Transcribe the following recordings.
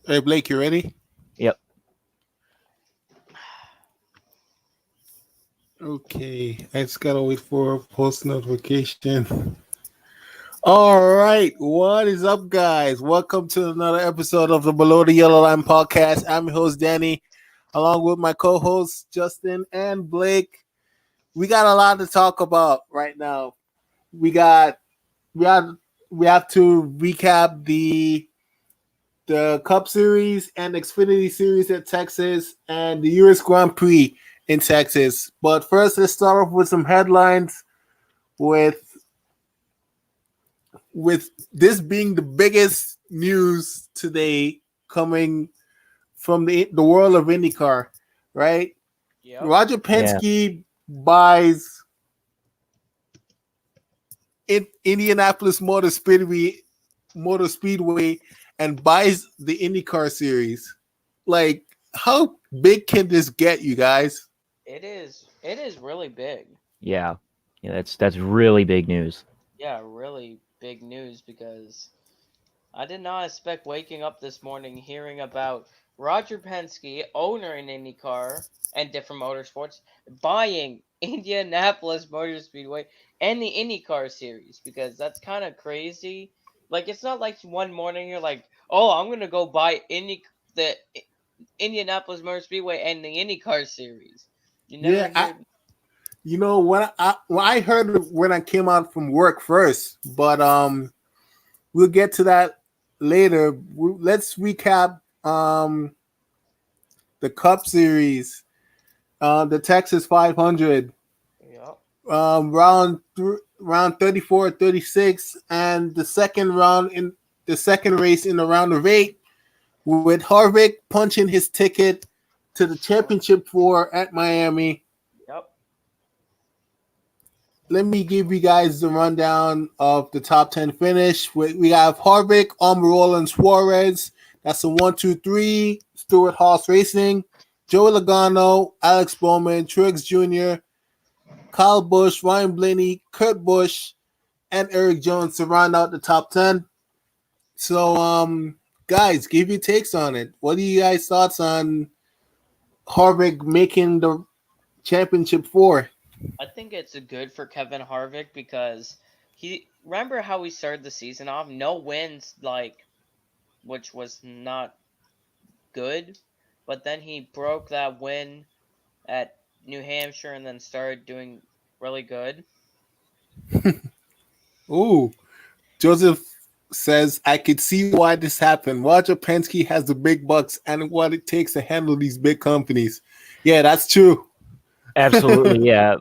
Hey Blake, you ready? Yep. Okay, I just gotta wait for post notification. All right, what is up, guys? Welcome to another episode of the Below the Yellow Line podcast. I'm your host Danny, along with my co-hosts Justin and Blake. We got a lot to talk about right now. We got we have we have to recap the Cup Series and Xfinity Series at Texas and the US Grand Prix in Texas. But first, let's start off with some headlines with with this being the biggest news today coming from the world of IndyCar, right? Yep. Roger Yeah. Penske buys Indianapolis Motor Speedway and buys the IndyCar series. Like, how big can this get, you guys? It is. It is really big. Yeah. Yeah. That's really big news. Yeah, really big news because I did not expect waking up this morning hearing about Roger Penske, owner in IndyCar and different motorsports, buying Indianapolis Motor Speedway and the IndyCar series because that's kind of crazy. Like it's not like one morning you're like, "Oh, I'm going to go buy the Indianapolis Motor Speedway and the IndyCar series." You never Yeah, hear. when I heard it when I came out from work first, but we'll get to that later. Let's recap the Cup Series, the Texas 500, Yep. round 34, 36, and the second round in the second race in the round of 8, with Harvick punching his ticket to the championship 4 at Miami. Yep. Let me give you guys the rundown of the top 10 finish. We have Harvick, Almirola, and Suarez. That's the 1, 2, 3. Stuart Haas Racing, Joey Logano, Alex Bowman, Truex Jr., Kyle Busch, Ryan Blaney, Kurt Busch, and Eric Jones to round out the top 10. So, guys, give your takes on it. What are you guys' thoughts on Harvick making the championship 4? I think it's a good for Kevin Harvick because he remember how we started the season off, no wins, like which was not good, but then he broke that win at New Hampshire and then started doing really good. Ooh, Joseph says, I could see why this happened. Roger Penske has the big bucks and what it takes to handle these big companies. Yeah, that's true. Absolutely. Yeah.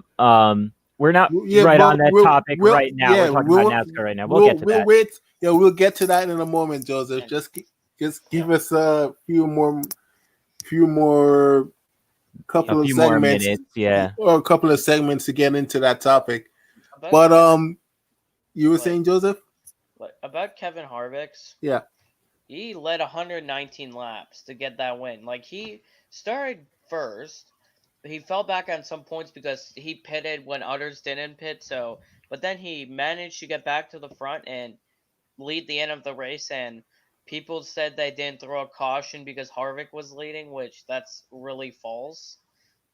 We're not Yeah, right on but that topic right now. We're talking about NASCAR right now. We'll get to we'll that. wait. Yeah, we'll get to that in a moment, Joseph. And Just yeah, give us a few more A couple of few more segments minutes. Yeah. or a couple of segments to get into that topic. about But Kevin you were like saying, Joseph? about Kevin Harvick's, Yeah. he led 119 laps to get that win. Like he started first, he fell back on some points because he pitted when others didn't pit. So, but then he managed to get back to the front and lead the end of the race. And people said they didn't throw a caution because Harvick was leading, which that's really false.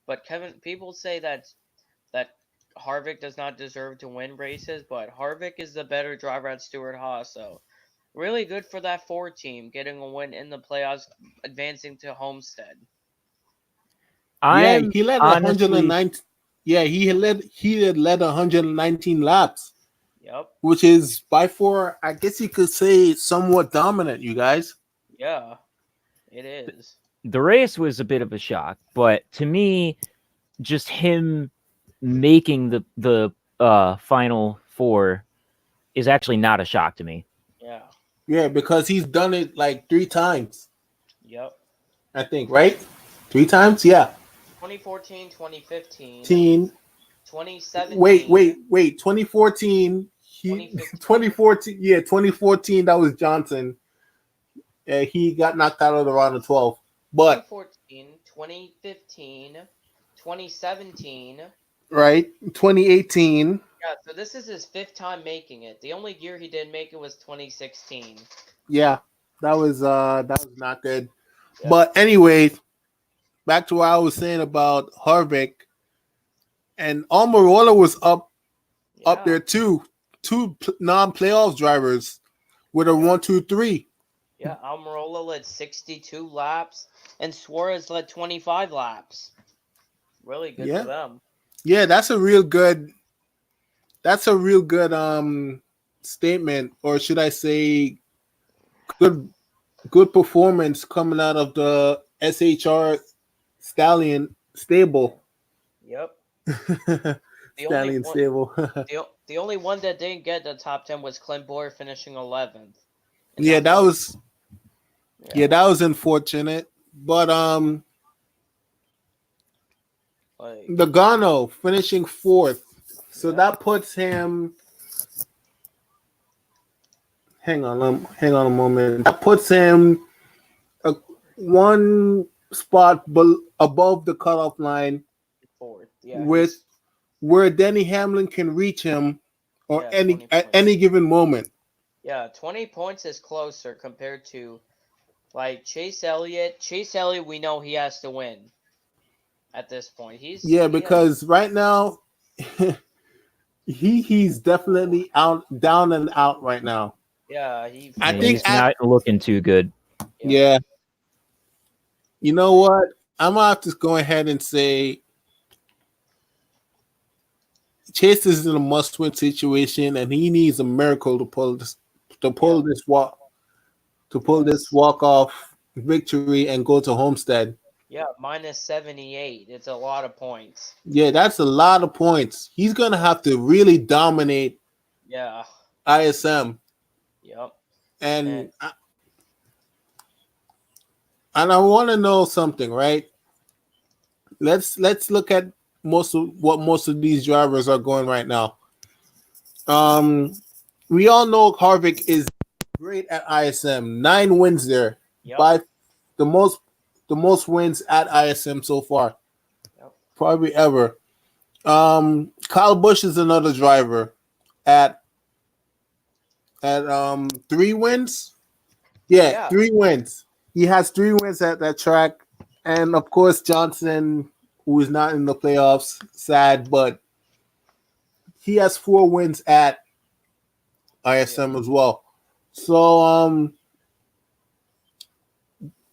But people say that Harvick does not deserve to win races, but Harvick is the better driver at Stewart Haas. So really good for that Ford team getting a win in the playoffs, advancing to Homestead. Yeah, I'm he led honestly, 109. Yeah, he had led 119 laps, Yep. which is by far, I guess you could say, somewhat dominant. You guys. Yeah, it is. the race was a bit of a shock, but to me, just him making the final four is actually not a shock to me. Yeah. Yeah, because he's done it like 3 times, Yep. I think, right? 3 times, yeah. 2014, 2015, Teen. Wait, 2017, wait, wait. 2014. He 2015, 2014. Yeah, 2014. That was Johnson. He got knocked out of the round of 12. But 2014, 2015, 2017. right, 2018. Yeah, so this is his fifth time making it. The only year he didn't make it was 2016. Yeah, that was not good. Yeah. But anyway, back to what I was saying about Harvick and Almirola was up Yeah. there too. Two non-playoff drivers with a Yeah. 1-2-3. Yeah, Almirola led 62 laps, and Suarez led 25 laps. Really good Yeah. for them. Yeah, that's a real good. That's a real good statement, or should I say, good good performance coming out of the SHR Stallion stable. Yep. The only Stallion one, stable. the only one that didn't get the top 10 was Clint Boyer finishing 11th. And yeah, that's that all. was yeah, that was unfortunate. But like Nagano finishing fourth. So Yeah. that puts him hang on a moment. That puts him one spot above the cutoff line fourth. Yeah, with where Denny Hamlin can reach him or yeah, any 20 at points. any given moment. Yeah, 20 points is closer compared to like Chase Elliott. Chase Elliott, we know he has to win at this point. Yeah, He has because right now he's definitely out down and out right now. yeah, he I Yeah, think he's not looking too good. yeah. You know what? I'm gonna have to go ahead and say Chase is in a must-win situation, and he needs a miracle to pull this walk-off victory and go to Homestead. Yeah, minus 78. It's a lot of points. Yeah, that's a lot of points. He's gonna have to really dominate Yeah. ISM, Yep. and I want to know something, right? Let's look at most of these drivers are going right now. We all know Harvick is great at ISM. 9 wins there. Yep. By the most wins at ISM so far. Yep. Probably ever. Kyle Busch is another driver at 3 wins. Yeah, 3 wins. He has 3 wins at that track. And of course Johnson, who is not in the playoffs, sad, but he has 4 wins at ISM as well. So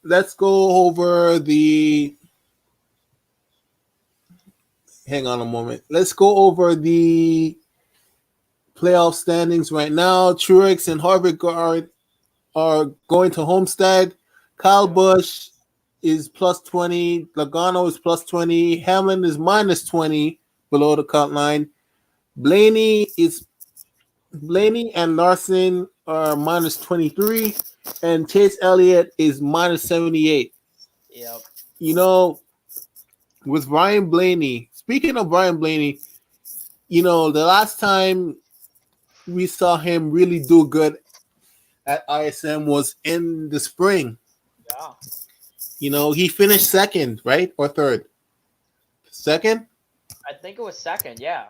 let's go over the hang on a moment. Let's go over the playoff standings right now. Truex and Harvick are going to Homestead. Kyle Busch is plus 20. Logano is plus 20. Hamlin is minus 20 below the cut line. Blaney and Larson are minus 23. And Chase Elliott is minus 78. Yep. You know, with Ryan Blaney, speaking of Ryan Blaney, you know, the last time we saw him really do good at ISM was in the spring. Yeah. You know, he finished second, right? Or third? Second? I think it was second, yeah.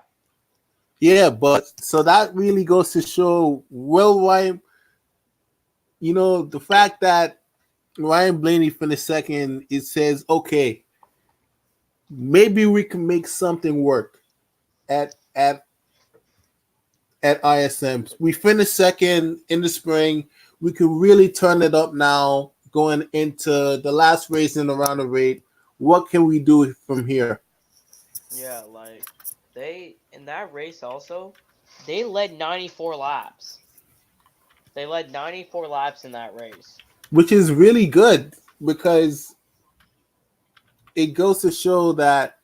Yeah, but so that really goes to show Ryan, you know, the fact that Ryan Blaney finished second, it says, okay, maybe we can make something work at ISM. We finished second in the spring. We can really turn it up now going into the last race in the round of 8. What can we do from here? Yeah, like they in that race also, they led 94 laps. They led 94 laps in that race. Which is really good because it goes to show that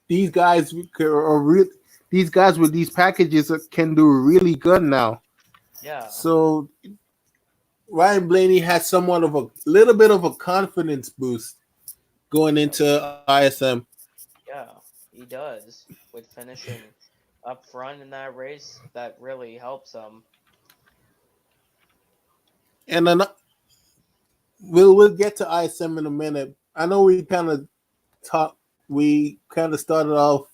these guys these guys with these packages can do really good now. Yeah. So Ryan Blaney has somewhat of a little bit of a confidence boost going into ISM. Yeah, he does. With finishing up front in that race, that really helps him. And then we'll get to ISM in a minute. I know we kind of started off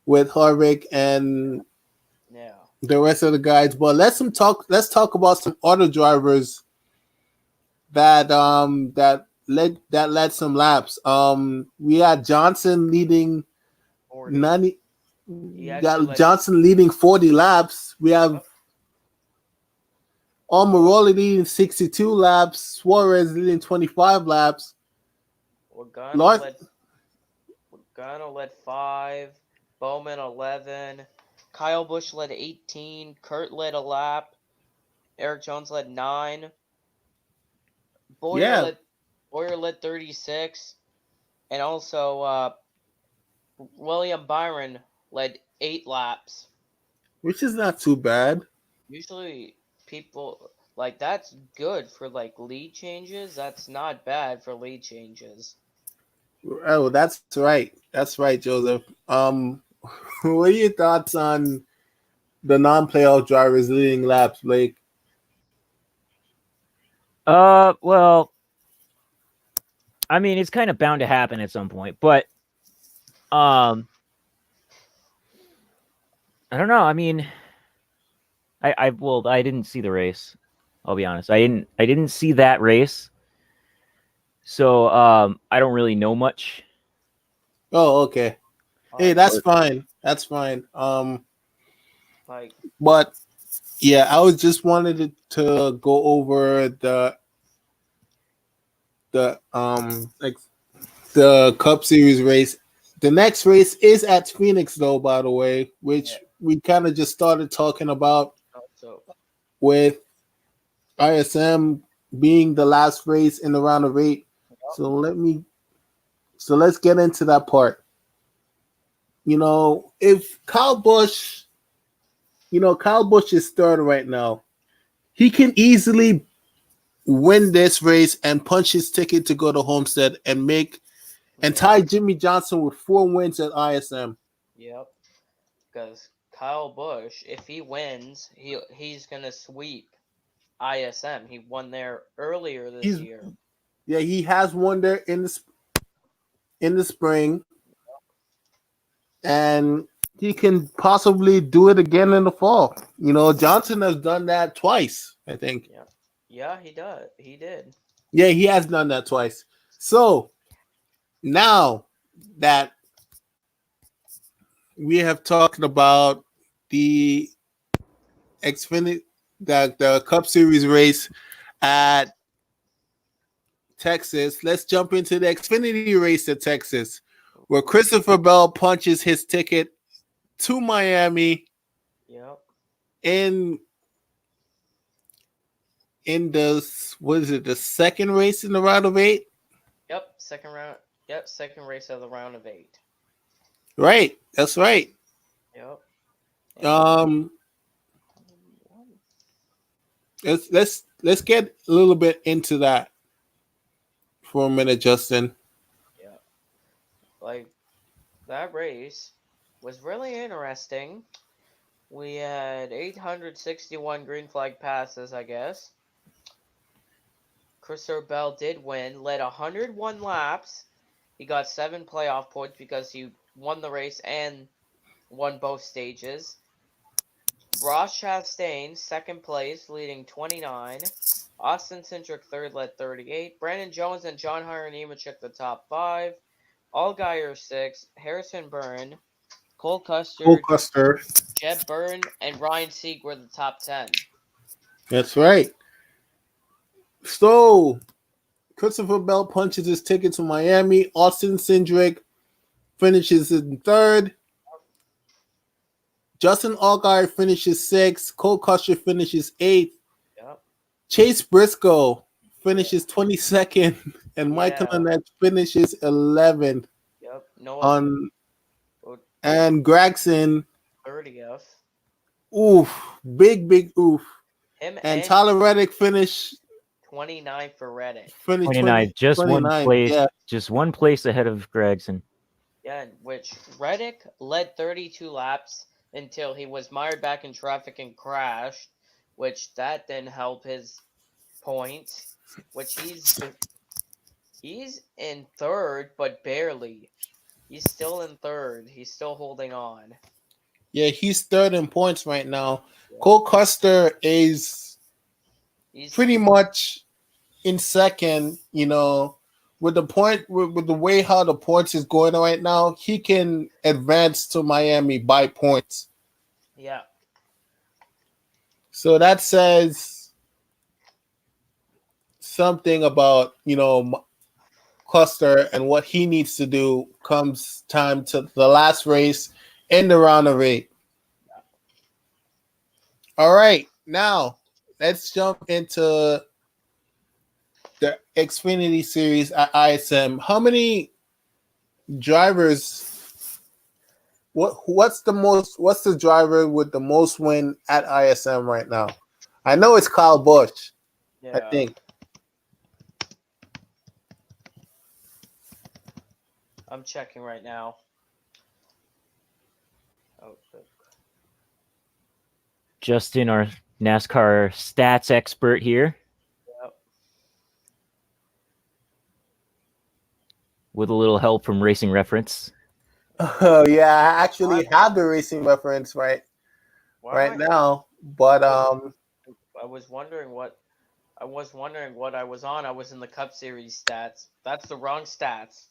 with Harvick and the rest of the guys. But Let's talk about some other drivers that led some laps. We had Johnson leading 40. 90. He We actually got led. Johnson leading 40 laps. We have Yep. Almirola leading 62 laps. Suarez leading 25 laps. Logano Lord, led 5. Bowman 11. Kyle Busch led 18. Kurt led a lap. Eric Jones led 9. Boyer yeah, led Boyer led 36. And also William Byron led 8 laps. which is not too bad. Usually people like that's good for like lead changes. That's not bad for lead changes. Oh, that's right. That's right, Joseph. What are your thoughts on the non-playoff drivers leading laps, Blake? Well, I mean, it's kind of bound to happen at some point, but um, I don't know. I mean, I didn't see the race. I'll be honest. I didn't see that race. So I don't really know much. Oh, okay. Hey, Uh, that's fine. That's fine. like But yeah, I was just wanted to go over like the Cup Series race. The next race is at Phoenix, though. By the way, which Yeah. we kind of just started talking about so with ISM being the last race in the round of 8. So let's get into that part. If Kyle Busch, Kyle Busch is third right now. He can easily win this race and punch his ticket to go to Homestead and tie Jimmy Johnson with 4 wins at ISM. Yep. Because Kyle Busch, if he wins, he's gonna sweep ISM. He won there earlier this year. Yeah, he has won there in the spring, and he can possibly do it again in the fall. Johnson has done that twice, I think. Yeah, he does. He did. Yeah, he has done that twice. So now that we have talked about the Xfinity, the Cup Series race at Texas, let's jump into the Xfinity race at Texas, where Christopher Bell punches his ticket to Miami. Yep. In the second race in the round of 8? Yep. Second round. Yep. Second race of the round of 8. Right. That's right. Yep. Let's get a little bit into that for a minute, Justin. Yeah. Like that race was really interesting. We had 861 green flag passes, I guess. Christopher Bell did win, led 101 laps. He got 7 playoff points because he won the race and won both stages. Ross Chastain, second place, leading 29. Austin Cindric, third, led 38. Brandon Jones and John Hunter Nemechek, the top 5. Allgaier, 6. Harrison Byrne, Cole Custer, Jeb Byrne, and Ryan Sieg were the top 10. That's right. So, Christopher Bell punches his ticket to Miami. Austin Cindric finishes in third. Justin Allgaier finishes 6th. Cole Custer finishes 8th. Yep. Chase Briscoe finishes 22nd. And Michael Annett finishes 11th. Yep. And Gragson 30th. Oof. Big oof. Him and Tyler Reddick finished 29 for Reddick. 29, just 29, one place, yeah. just one place ahead of Gregson. Yeah, which Reddick led 32 laps until he was mired back in traffic and crashed, which that didn't help his points. Which he's in third, but barely. He's still in third. He's still holding on. Yeah, he's third in points right now. Cole Custer is He's pretty much in second. With the way how the points is going right now, he can advance to Miami by points. yeah. So that says something about Custer and what he needs to do comes time to the last race in the round of 8. All right, now let's jump into the Xfinity Series at ISM. How many drivers? What's the driver with the most win at ISM right now? I know it's Kyle Busch. I Yeah. think. I'm checking right now. Oh, Justin, our NASCAR stats expert here, yep. with a little help from Racing Reference. Oh yeah, I actually have the racing reference right now, but I was wondering what I was on. I was in the Cup Series stats. That's the wrong stats.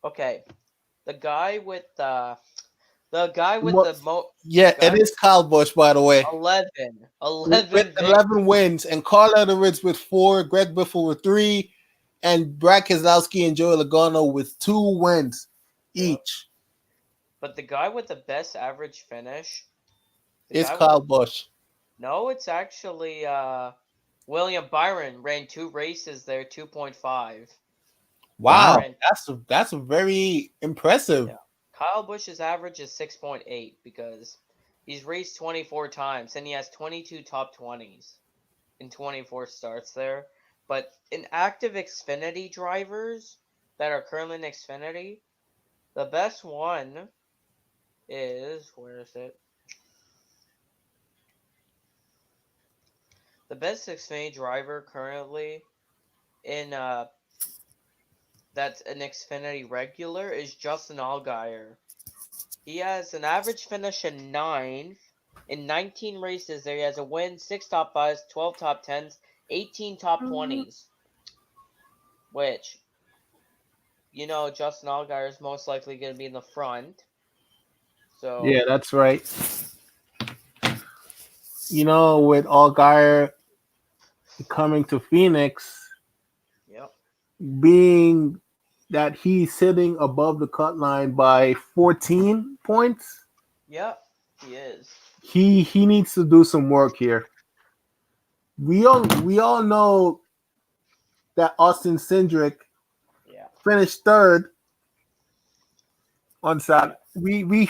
Okay, the guy with the yeah, guy it is Kyle Busch, by the way. 11 With 11 wins, and Carl Edwards with 4, Greg Biffle with 3, and Brad Keselowski and Joey Logano with 2 wins each. But the guy with the best average finish It's Kyle Busch. No, it's actually William Byron ran 2 races there, 2.5. Wow, that's very impressive. Yeah. Kyle Busch's average is 6.8 because he's raced 24 times and he has 22 top 20s in 24 starts there. But in active Xfinity drivers that are currently in Xfinity, the best one is, where is it? The best Xfinity driver currently in that's an Xfinity regular is Justin Allgaier. He has an average finish in 9th. In 19 races there, he has a win, 6 top 5s, 12 top 10s, 18 top 20s. Which, Justin Allgaier is most likely going to be in the front. So yeah, that's right. With Allgaier coming to Phoenix, yep. being that he's sitting above the cut line by 14 points. Yep, he is. He needs to do some work here. We all know that Austin Cindric finished third on Saturday. We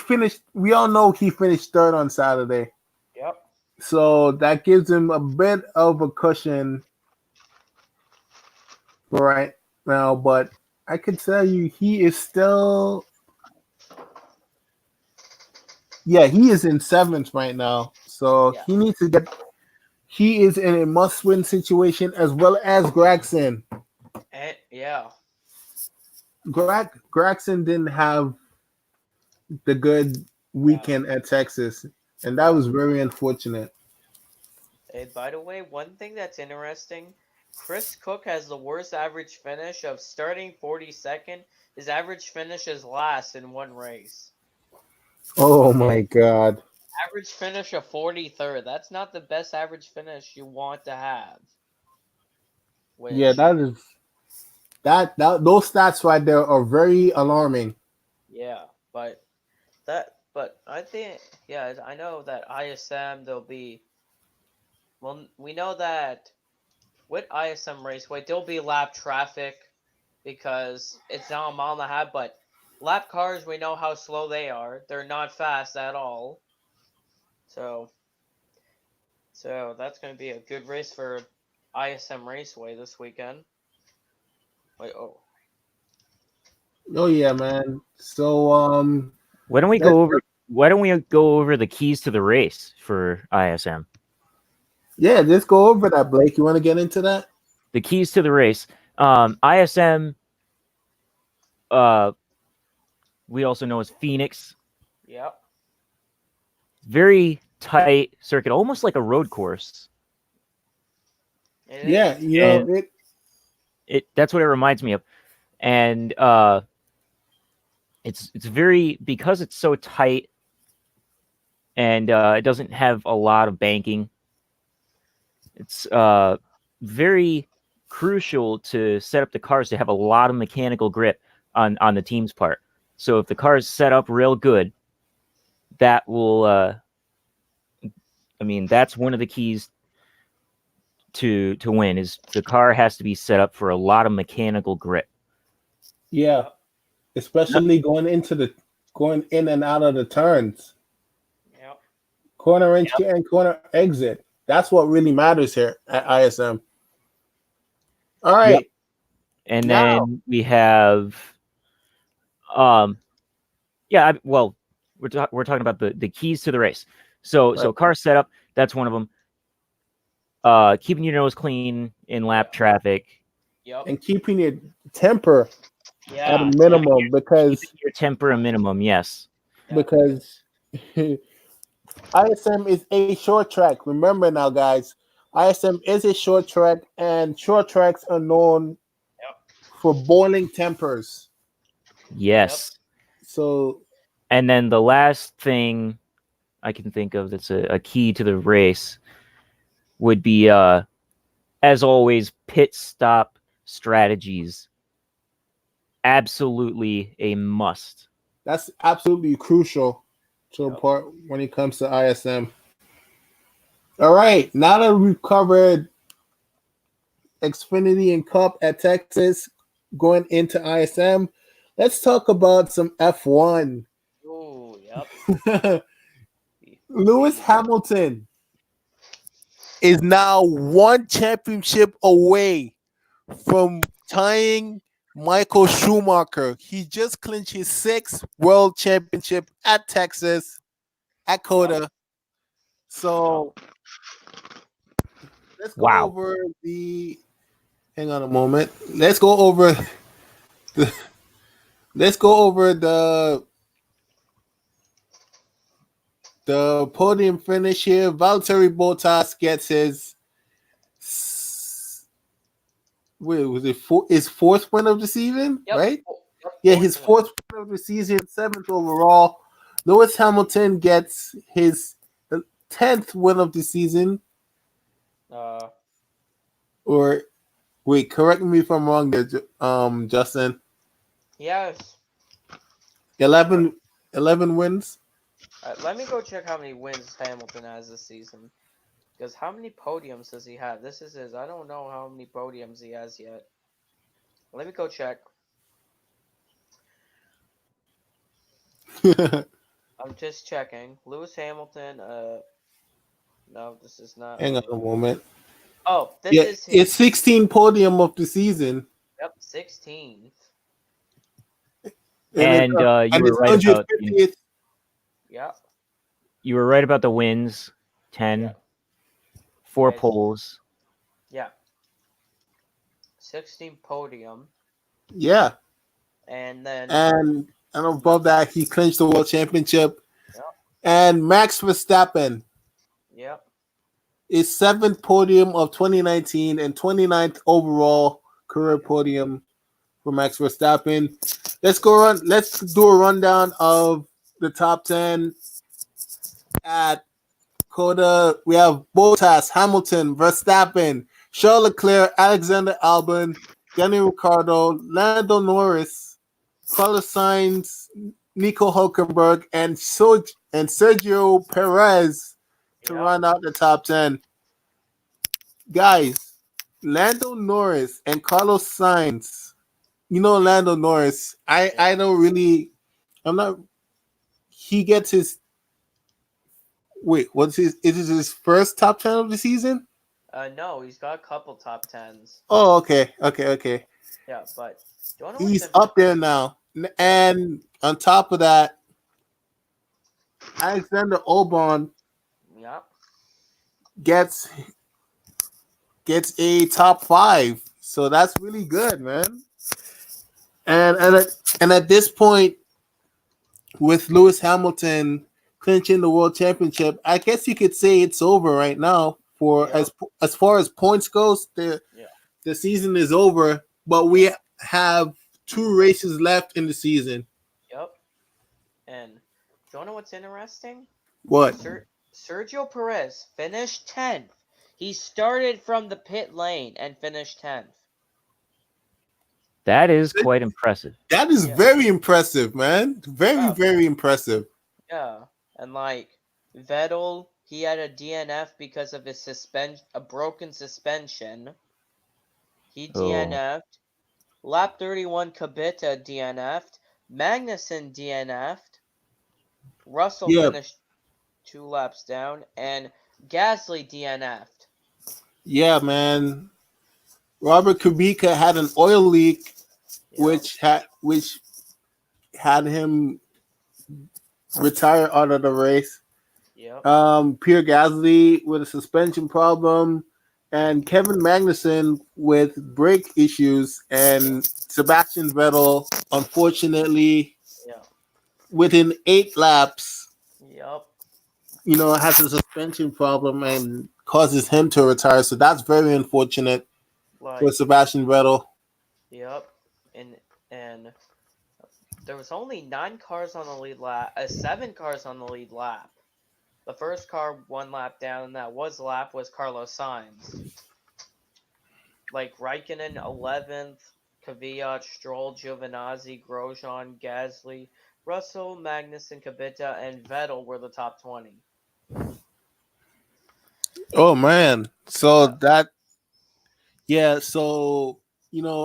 all know he finished third on Saturday. Yep. So that gives him a bit of a cushion right now, but I can tell you he is still he is in 7th right now. So he needs to he is in a must-win situation as well as Gragson. Gragson didn't have the good weekend at Texas, and that was very unfortunate. Hey, by the way, one thing that's interesting, Chris Cook has the worst average finish of starting 42nd. His average finish is last in one race. Oh my God. Average finish of 43rd. That's not the best average finish you want to have. Yeah, those stats right there are very alarming. Yeah, but I think I know that ISM there'll be. Well, we know that with ISM Raceway there'll be lap traffic because it's not a mile and a half, but lap cars we know how slow they are. They're not fast at all. So that's going to be a good race for ISM Raceway this weekend. Oh yeah, man. So why don't we go over the keys to the race for ISM? Yeah, let's go over that, Blake. You want to get into that? The keys to the race. ISM we also know as Phoenix. Yep. Very tight circuit, almost like a road course. It Yeah, is. you know And- it. That's what it reminds me of. And it's very, because it's so tight and it doesn't have a lot of banking. It's very crucial to set up the cars to have a lot of mechanical grip on the team's part. So if the car is set up real good, that will that's one of the keys to win, is the car has to be set up for a lot of mechanical grip. Yeah, especially going in and out of the turns, Yep. corner entry and corner exit. That's what really matters here at ISM. All right. Yep. And Now- then we have we're talking about the keys to the race. So Right. car setup, that's one of them. Keeping your nose clean in lap traffic. Yep. And keeping your temper Yeah. at a minimum because Keeping your temper a minimum, yes. because ISM is a short track. Remember now, guys, ISM is a short track, and short tracks are known for boiling tempers. Yes. So And then the last thing I can think of that's a key to the race would be, as always, pit stop strategies. Absolutely a must. that's absolutely crucial to a Yep. part when it comes to ISM. All right, now that we've covered Xfinity and Cup at Texas, going into ISM, let's talk about some F1. Ooh, yep. Lewis Hamilton is now one championship away from tying Michael Schumacher. He just clinched his 6th world championship at Texas, at Coda. So let's go Wow. over the. Hang on a moment. Let's go over the. Let's go over the podium finish here. Valtteri Bottas gets his. Wait, was it his 4th win of the season? Yep. Right? Yep. Yeah, his 4th win of the season, 7th overall. Lewis Hamilton gets his 10th win of the season. Or wait, correct me if I'm wrong there, Justin. Yes. 11 wins. Let me go check how many wins Hamilton has this season. Because how many podiums does he have? This is his. I don't know how many podiums he has yet. Let me go check. I'm just checking. Lewis Hamilton. No, this is not. Hang on a moment. Oh, this Yeah, is his. it's 16 podium of the season. Yep, 16. And you were it's right about 150th. Yep. the wins. 10, Yeah. 4 Nice. poles. Yeah. 16 podium. Yeah. And then. And above that, he clinched the world championship. Yep. And Max Verstappen Yep. is 7th podium of 2019 and 29th overall career podium for Max Verstappen. Let's do a rundown of the top 10 at Coda. We have Bottas, Hamilton, Verstappen, Charles Leclerc, Alexander Albon, Daniel Ricciardo, Lando Norris, Carlos Sainz, Nico Hulkenberg, and Sergio Perez to Yep. round out the top 10. Guys, Lando Norris and Carlos Sainz. You know Lando Norris. I don't really. I'm not. He gets his. Wait, is it his first top 10 of the season? No, he's got a couple top 10s. Oh, okay. Yeah, but. Do you wanna know He's what the- up there now. And on top of that, Alexander Albon Yep. gets a top 5. So that's really good, man. And at this point, with Lewis Hamilton clinching the world championship, I guess you could say it's over right now. For Yep. as far as points goes, the season is over. But we have 2 races left in the season. Yep. And do you know what's interesting? What? Sergio Perez finished 10th. He started from the pit lane and finished 10th. That is quite impressive. That is very impressive, man. Very, very impressive. Yeah. And like Vettel, he had a DNF because of his a broken suspension. He DNF'd. Lap 31, Kubica DNF'd. Magnussen DNF'd. Russell finished 2 laps down, and Gasly DNF'd. Yeah, man. Robert Kubica had an oil leak, which had him retire out of the race. Yep. Pierre Gasly with a suspension problem, and Kevin Magnussen with brake issues, and Sebastian Vettel, unfortunately, within 8 laps, has a suspension problem and causes him to retire. So that's very unfortunate for Sebastian Vettel. Yep. And there was only 9 cars on the lead lap, 7 cars on the lead lap. The first car 1 lap down, and that was Carlos Sainz. Like Raikkonen 11th, Kvyat, Stroll, Giovinazzi, Grosjean, Gasly, Russell, Magnussen, Kubica, and Vettel were the top 20. Oh man. So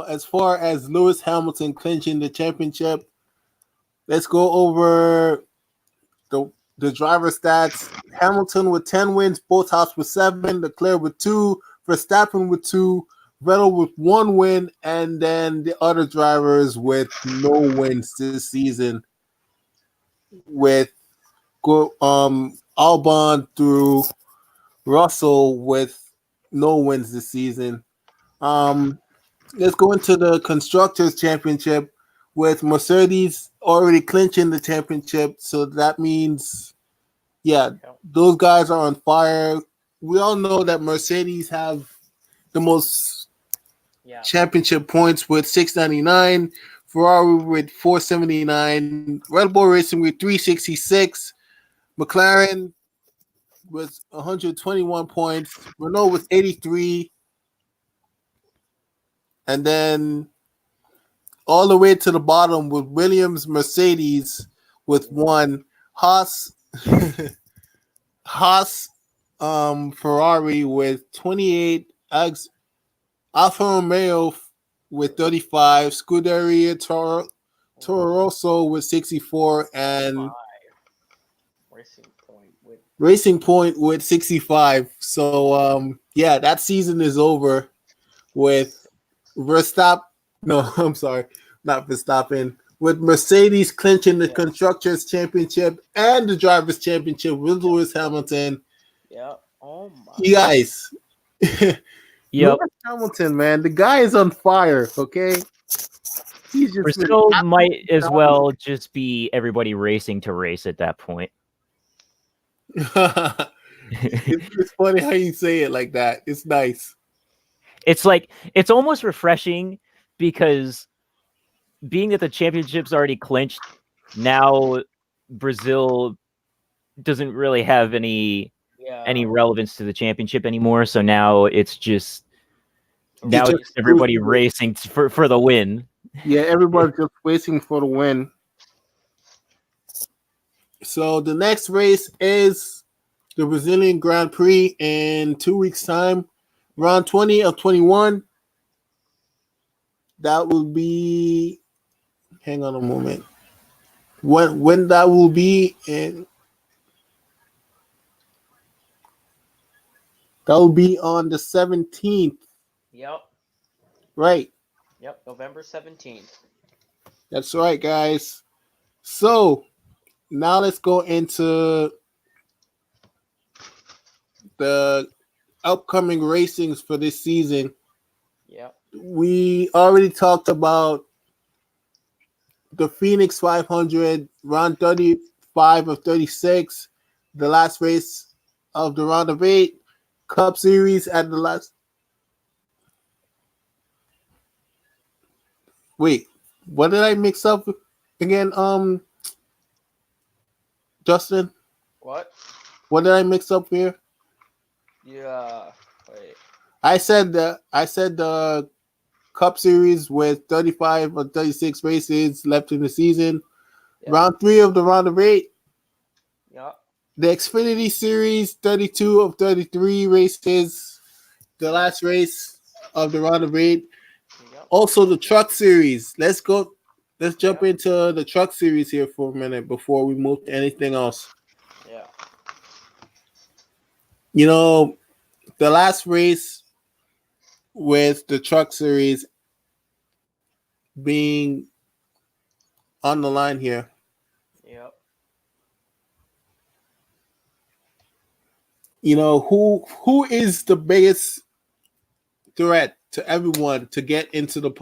as far as Lewis Hamilton clinching the championship, let's go over the driver stats. Hamilton with 10 wins, Bottas with 7, Leclerc with 2, Verstappen with 2, Vettel with 1 win, and then the other drivers with no wins this season, with Albon through Russell with no wins this season. Let's go into the Constructors' Championship with Mercedes already clinching the championship. So that means, those guys are on fire. We all know that Mercedes have the most championship points with 699, Ferrari with 479, Red Bull Racing with 366, McLaren with 121 points, Renault with 83, and then all the way to the bottom with Williams, Mercedes with 1, Haas, Ferrari with 28, Alfa Romeo with 35, Scuderia Toro Rosso with 64, and Racing Point with 65. So that season is over with Verstappen. No, I'm sorry, not Verstappen. With Mercedes clinching the Constructors' Championship and the Drivers' Championship with Lewis Hamilton. Yeah. Oh my. You guys. Yep. Lewis Hamilton, man, the guy is on fire. Okay. He's just Brazil might as well just be everybody racing to race at that point. It's funny how you say it like that. It's nice. It's almost refreshing because being that the championship's already clinched, now Brazil doesn't really have any relevance to the championship anymore. So now it's just everybody racing for the win. Yeah, everybody's just racing for the win. So the next race is the Brazilian Grand Prix in 2 weeks' time, round 20 of 21. That will be. Hang on a moment. When that will be in. That will be on the 17th. Yep. Right. Yep, November 17th. That's right, guys. So now let's go into the upcoming racings for this season. Yep. We already talked about the Phoenix 500, round 35 of 36, the last race of the round of 8, Cup Series at the last. Wait, what did I mix up again? Justin, What? what did I mix up here? Yeah. Wait. I said the Cup Series with 35 or 36 races left in the season. Yep. Round 3 of the round of 8. Yep. The Xfinity Series, 32 of 33 races. The last race of the round of 8. Yep. Also, the Truck Series. Let's go. Let's jump Yep. into the Truck Series here for a minute before we move to anything else. Yeah. You know, the last race with the Truck Series being on the line here. Yep. You know, who is the biggest threat to everyone to get into the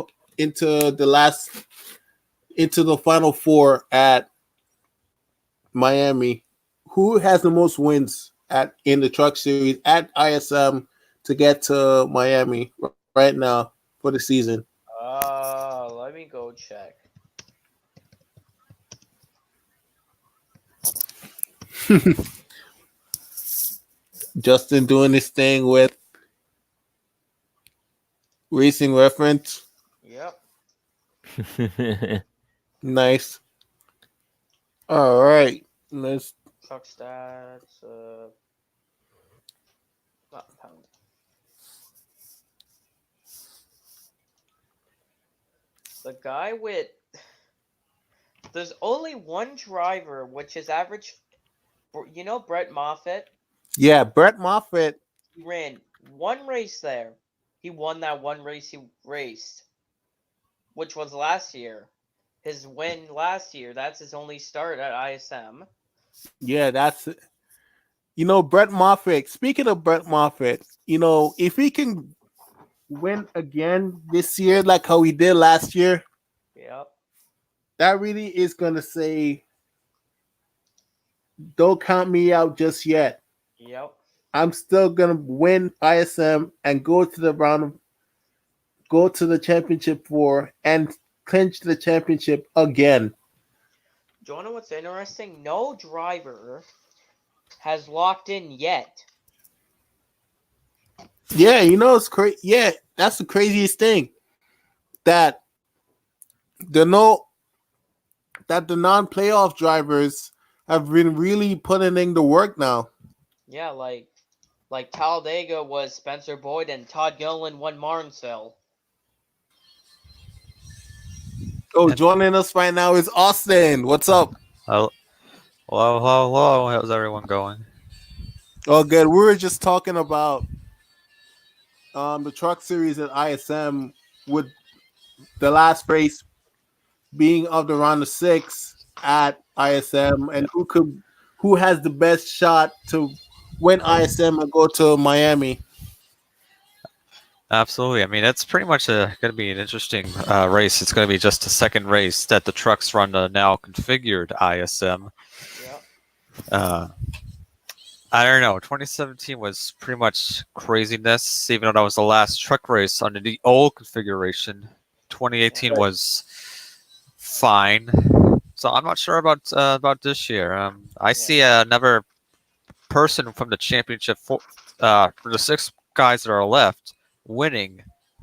final four at Miami? Who has the most wins in the Truck Series at ISM to get to Miami right now for the season? Let me go check. Justin doing this thing with Racing Reference. Yep. Nice. All right. Let's. Truck stats. Not pound. The guy with. There's only one driver, which is average. You know Brett Moffitt? Yeah, Brett Moffitt. He ran one race there. He won that one race he raced, which was last year. His win last year. That's his only start at ISM. Yeah, that's. Brett Moffitt. Speaking of Brett Moffitt, if he can win again this year like how he did last year, Yep. that really is going to say, don't count me out just yet. Yep. I'm still going to win ISM and go to the championship four and clinch the championship again. Do you want to know what's interesting? No driver has locked in yet. Yeah, it's crazy. Yeah, that's the craziest thing. That the non-playoff drivers have been really putting in the work now. Yeah, like Talladega was Spencer Boyd and Todd Gilliland won Martinsville. Oh, joining us right now is Austin. What's up? Hello. How's everyone going? Oh, good. We were just talking about the Truck Series at ISM with the last race being of the round of 6 at ISM, and who has the best shot to win ISM and go to Miami. Absolutely. I mean, it's pretty much going to be an interesting race. It's going to be just a second race that the trucks run the now configured ISM. Yeah. I don't know. 2017 was pretty much craziness, even though that was the last truck race under the old configuration. 2018 was fine. So I'm not sure about this year. I see another person from the championship for the 6 guys that are left winning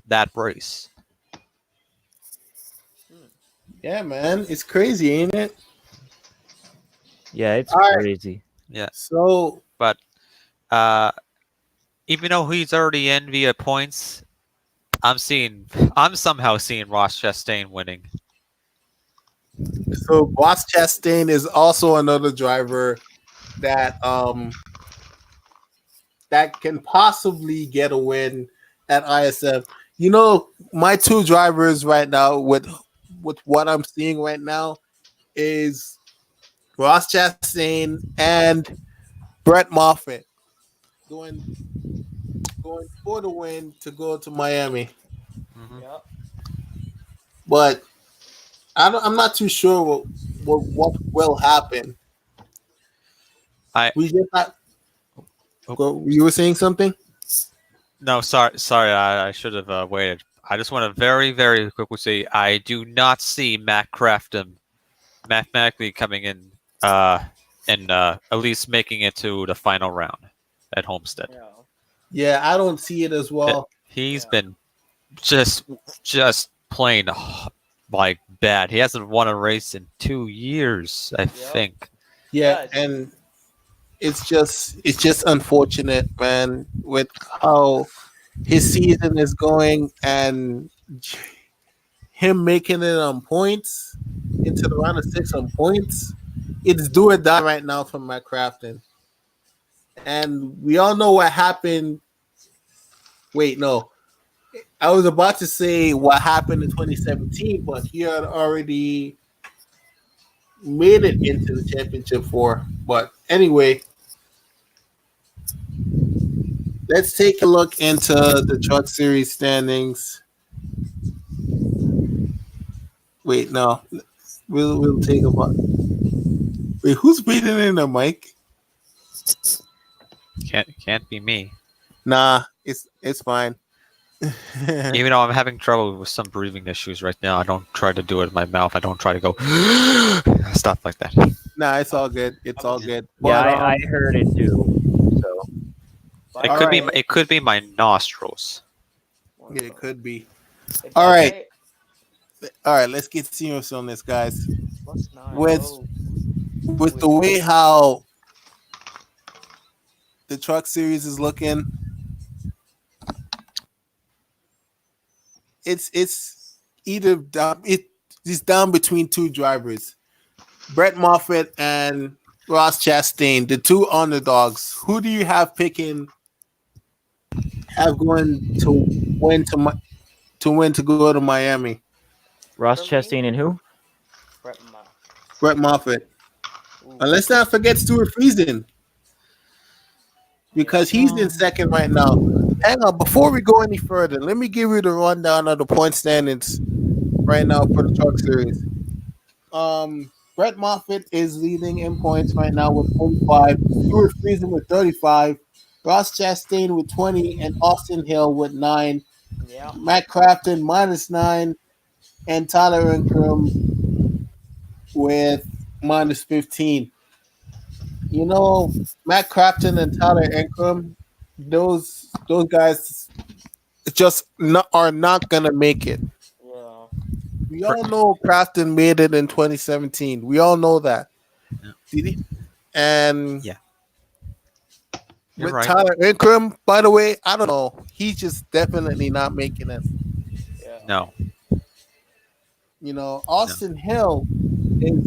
that race. Yeah, man, it's crazy, ain't it? Yeah, it's All right. crazy. Yeah. So, but even though he's already in via points, I'm somehow seeing Ross Chastain winning. So Ross Chastain is also another driver that that can possibly get a win at ISM. My 2 drivers right now with what I'm seeing right now is Ross Chastain and Brett Moffitt going for the win to go to Miami. Mm-hmm. Yep. But I'm not too sure what will happen. I- We just not, Oh. you were saying something? No, sorry. I should have waited. I just want to very, very quickly say I do not see Matt Crafton mathematically coming in and at least making it to the final round at Homestead. Yeah. Yeah, I don't see it as well. He's Yeah. been just plain like bad. He hasn't won a race in 2 years, I think. Yeah, Yeah, and it's just unfortunate, man, with how his season is going and him making it on points into the round of 6 on points. It's do or die right now for Matt Crafton. And we all know what happened. Wait, no. I was about to say what happened in 2017, but he had already made it into the championship 4. But anyway, let's take a look into the Truck Series standings. Wait, no. We'll take a look. Wait, who's breathing in the mic? Can't be me. Nah, it's fine. Even though I'm having trouble with some breathing issues right now, I don't try to do it in my mouth. I don't try to go stuff like that. Nah, it's all good. It's all good. Yeah, But, I heard it too. So It All could right. be. It could be my nostrils. yeah, it could be. It's All right. okay. All right, let's get serious on this, guys. Let's not With- go. With the way how the Truck Series is looking, it's either down, it's down between 2 drivers, Brett Moffitt and Ross Chastain, the 2 underdogs. Who do you have picking? Have going to win to go to Miami? Ross For me? Chastain and who? Brett Ma- Brett Moffitt. Ooh. And let's not forget Stuart Friesen, because he's in second right now. Hang on, before we go any further, let me give you the rundown of the point standings right now for the Truck Series. Brett Moffitt is leading in points right now with 45, Stuart Friesen with 35, Ross Chastain with 20, and Austin Hill with 9. Yeah. Matt Crafton -9, and Tyler Ingram with -15. You know, Matt Crafton and Tyler Ingram, those guys just are not gonna make it. Yeah. We all know Crafton made it in 2017. We all know that. Yeah. Did he? And Yeah. You're with right. Tyler Ingram, by the way, I don't know. He's just definitely not making it. Yeah. No. You know, Austin Hill is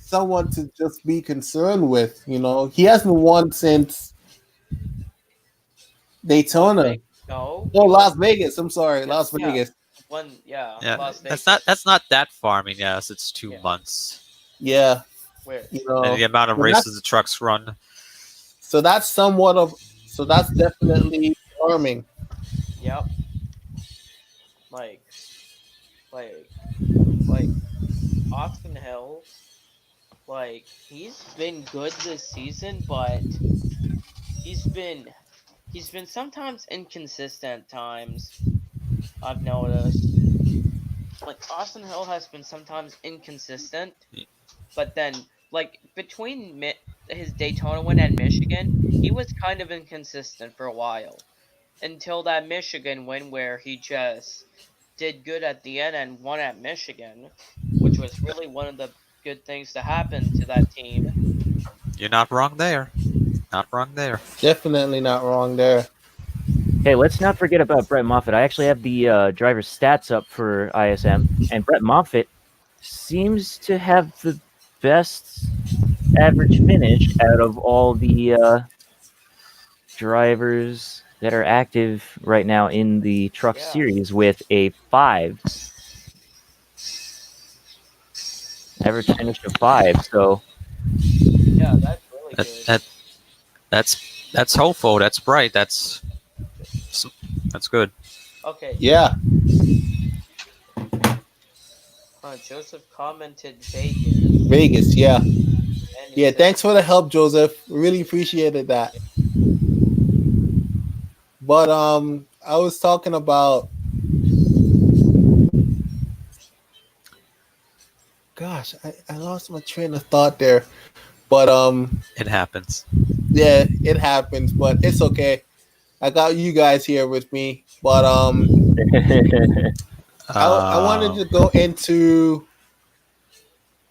someone to just be concerned with. You know, he hasn't won since Daytona. No. Oh, Las Vegas. I'm sorry, Las Yeah. Vegas. One. Yeah. Yeah. Las That's Vegas. not that far. I mean, yes, it's 2 Yeah. months. Yeah, Where? you know. And the amount of but races the trucks run. So that's definitely alarming. Yep. Like Austin Hill, like he's been good this season, but he's been sometimes inconsistent times. I've noticed. Like Austin Hill has been sometimes inconsistent, but then like between his Daytona win and Michigan, he was kind of inconsistent for a while. Until that Michigan win where he just did good at the end and won at Michigan, which was really one of the good things to happen to that team. You're not wrong there. Not wrong there. Definitely not wrong there. Hey, let's not forget about Brett Moffitt. I actually have the driver's stats up for ISM, and Brett Moffitt seems to have the best average finish out of all the drivers that are active right now in the Truck Yeah. Series with a 5. Average finish of 5. So Yeah, that's really good. That's hopeful. That's bright. That's good. Okay. Yeah. Joseph commented Vegas. Vegas, yeah. And he Yeah, said, thanks for the help, Joseph. Really appreciated that. But I was talking about, gosh, I lost my train of thought there. But It happens. yeah, it happens, but it's okay. I got you guys here with me. But I wanted to go into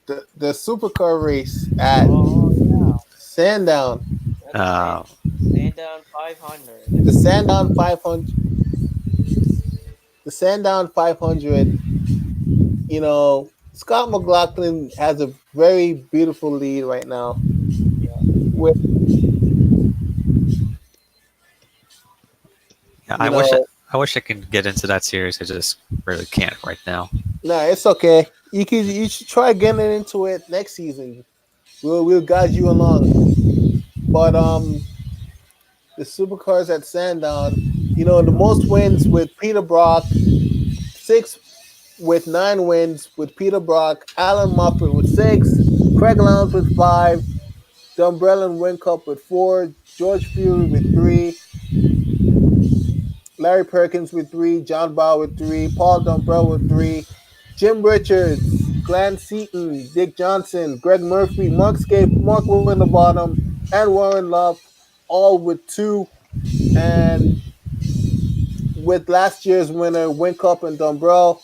the supercar race at oh Sandown. yeah, that's Sandown 500. The Sandown 500. The Sandown 500. You know, Scott McLaughlin has a very beautiful lead right now. With Yeah, you know, I wish I could get into that series. I just really can't right now. no, it's okay. You should try getting into it next season. We'll guide you along. But the supercars at Sandown, you know, the most wins with Peter Brock, 6 with 9 wins with Peter Brock, Alan Muppet with 6, Craig Lowndes with 5, Dumbrell and Wincup with 4, George Fury with 3, Larry Perkins with 3, John Bauer with 3, Paul Dumbrell with 3, Jim Richards, Glenn Seaton, Dick Johnson, Greg Murphy, Mark Winterbottom, and Warren Love, all with 2. And with last year's winner, Wincup and Dumbrell.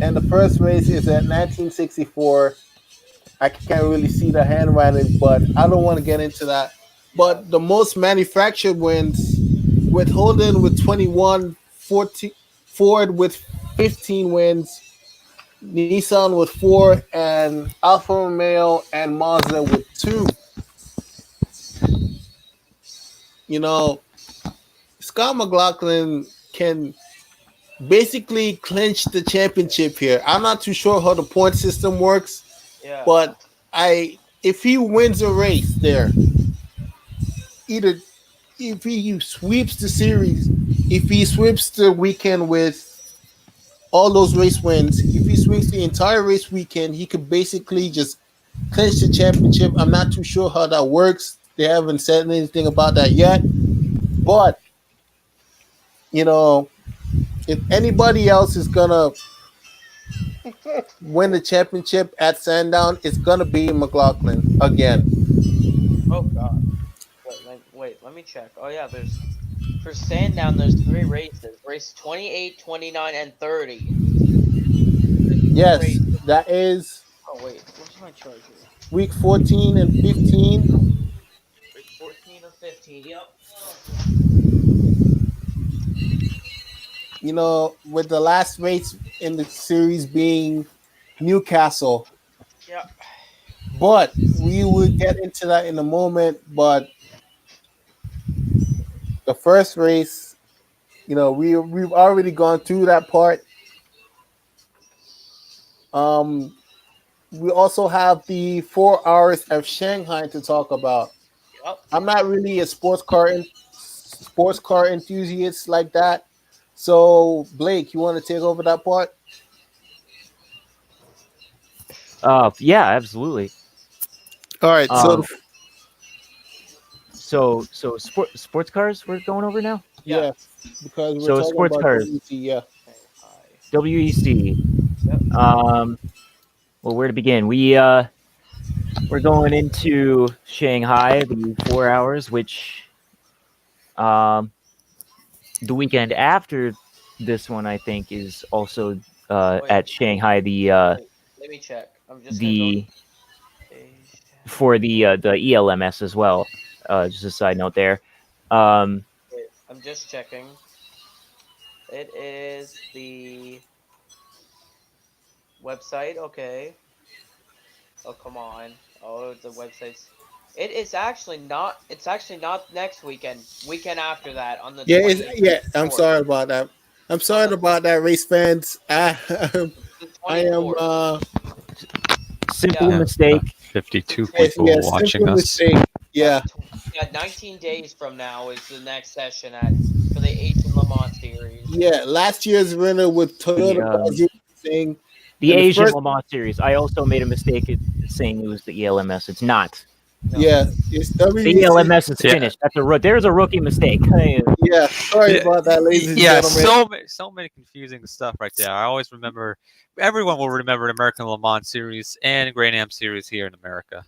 And the first race is at 1964. I can't really see the handwriting, but I don't want to get into that. But the most manufactured wins with Holden with 21, Ford with 15 wins, Nissan with 4, and Alfa Romeo and Mazda with 2. You know, Scott McLaughlin can basically clinch the championship here. I'm not too sure how the point system works, Yeah. but if he wins a race there, either if he sweeps the series, if he sweeps the weekend with all those race wins, if he sweeps the entire race weekend, he could basically just clinch the championship. I'm not too sure how that works. They haven't said anything about that yet. But, you know, if anybody else is going to win the championship at Sandown, it's going to be McLaughlin again. Oh god. Wait, let me check. Oh yeah, for Sandown there's 3 races. Race 28, 29, and 30. Yes, Races. that is Oh wait, where's my charger? week 14 and 15. Week 14 or 15, yep. You know, with the last race in the series being Newcastle. Yep. But we will get into that in a moment. But the first race, you know, we've already gone through that part. We also have the 4 hours of Shanghai to talk about. Yep. I'm not really a sports car enthusiast like that. So Blake, you want to take over that part? Yeah, absolutely. All right. So sports cars we're going over now. Yeah, because we're So talking sports about cars. WEC, yeah. WEC. Yep. Well, where to begin? We're going into Shanghai, the 4 hours, which the weekend after this one, I think, is also at Shanghai. The Let me check. I'm just the gonna for the ELMS as well. Just a side note there. I'm just checking. It is the website. Okay. Oh come on. Oh, the website's. It is actually not. It's actually not next weekend. Weekend after that on the. Yeah, 28th. I'm sorry about that. I'm sorry about that, race fans. I am The 24th. Simple Yeah. mistake. 52 people watching simple us. mistake. Yeah. Yeah, 19 days from now is the next session for the Asian Le Mans series. Yeah, last year's winner with Toyota The, Gazoo Racing. The And the Asian first- Le Mans series. I also made a mistake in saying it was the ELMS. It's not. Yeah, it's The WEC. ELMS is Yeah. finished. There's a rookie mistake. Yeah, sorry about that, ladies and Yeah, gentlemen. so many confusing stuff right there. I always remember. Everyone will remember the American Le Mans series and Grand Am series here in America.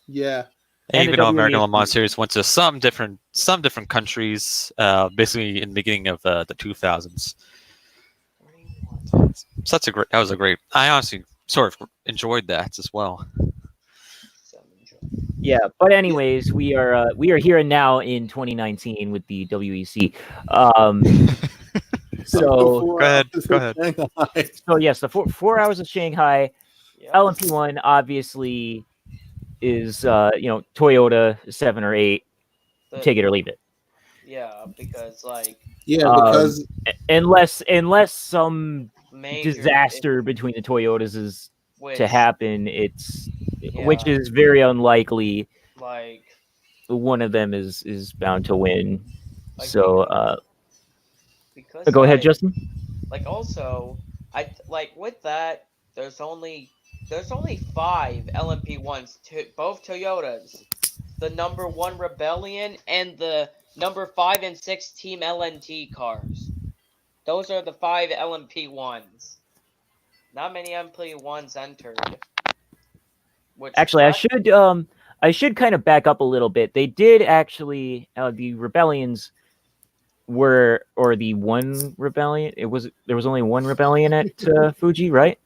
Yeah, And the Even though American WEC. Le Mans series went to some different countries, basically in the beginning of the 2000s. That was a great. I honestly sort of enjoyed that as well. Yeah, but anyways, we are here and now in 2019 with the WEC. So Go ahead, go ahead. yes, the 4 hours of Shanghai Yeah. LMP1 obviously is Toyota 7 or 8. The- Take it or leave it. Yeah, because like Yeah, Um, because Unless some major disaster between the Toyotas is which, to happen, which Yeah. is very unlikely. like One of them is bound to win. Like, So because go ahead, like, Justin. Like also, I like with that. There's only 5 LMP1s, both Toyotas, the number 1 Rebellion, and the number 5 and 6 Team LNT cars. Those are the 5 LMP1s. Not many LMP1s entered. Which Actually, I should kind of back up a little bit. They did actually the rebellions or the one rebellion. There was only one rebellion at Fuji, right?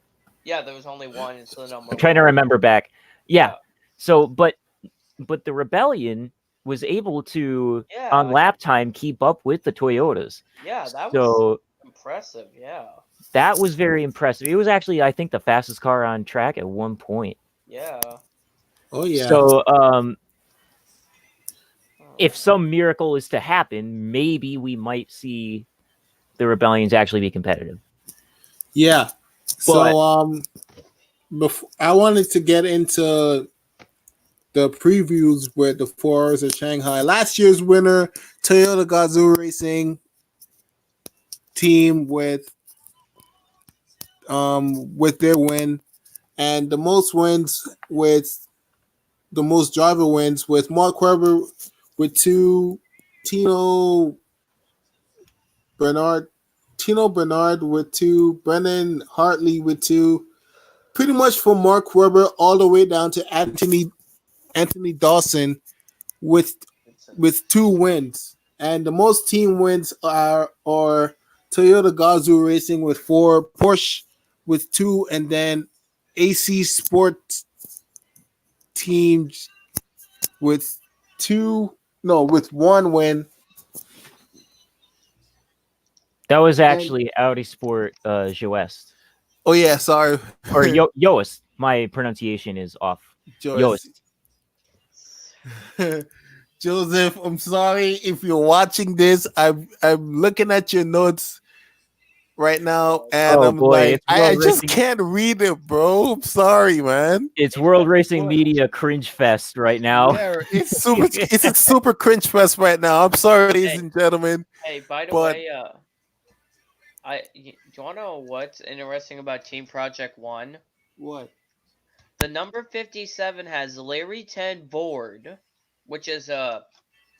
Yeah, there was only one. It's the number. I'm trying to remember back. Yeah. Yeah. So, but the rebellion was able to Yeah. on lap time keep up with the Toyotas. Yeah, that was So impressive. Yeah. that was very impressive. It was actually, I think, the fastest car on track at one point. Yeah. oh yeah, So, if some miracle is to happen, maybe we might see the rebellions actually be competitive. yeah. But- So before I wanted to get into the previews with the 4 hours of Shanghai. Last year's winner, Toyota Gazoo Racing team with their win, and the most wins with the most driver wins with Mark Webber with 2, Tino Bernard with 2, Brennan Hartley with 2, pretty much from Mark Webber all the way down to Anthony Dawson with 2 wins. And the most team wins are Toyota Gazoo Racing with 4, Porsche with 2, and then AC Sport teams with 1 win. That was actually Audi Sport Joest. Oh yeah, sorry. Or Yoast. My pronunciation is off. Yoast. Joseph, I'm sorry if you're watching this. I'm looking at your notes right now, and Oh, I'm boy, like, it's I World just Racing- can't read it, bro. I'm sorry, man. It's World Racing Media cringe fest right now. Yeah, it's a super cringe fest right now. I'm sorry, ladies and gentlemen. Hey, by the But- way, do you want to know what's interesting about Team Project One? What? The number 57 has Larry Ten Vord, which is a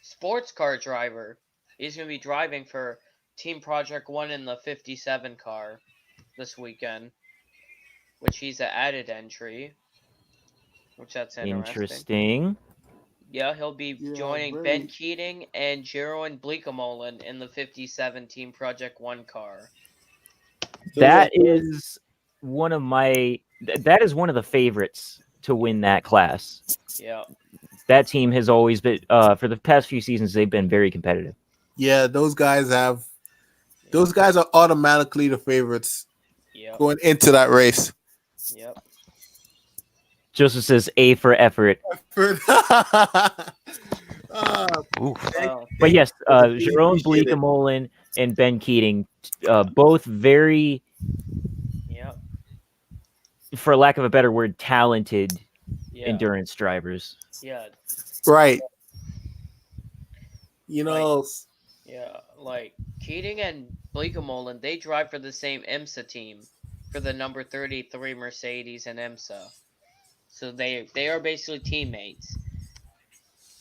sports car driver. He's going to be driving for Team Project One in the 57 car this weekend, which he's an added entry. Which that's interesting. Yeah, he'll be Yeah, joining very- Ben Keating and Jeroen Bleekemolen in the 57 Team Project One car. That is one of the favorites to win that class. Yeah. That team has always been for the past few seasons they've been very competitive. Yeah, those guys are automatically the favorites Yep. going into that race. Yep. Joseph says A for effort. Ooh. But yes, We Jerome appreciate it. Bleekemolen and Ben Keating, both very, Yep. for lack of a better word, talented Yeah. endurance drivers. Yeah. Right. You know, Yeah. Like Keating and Bleekemolen, they drive for the same IMSA team. for the number 33 Mercedes and IMSA. So they are basically teammates.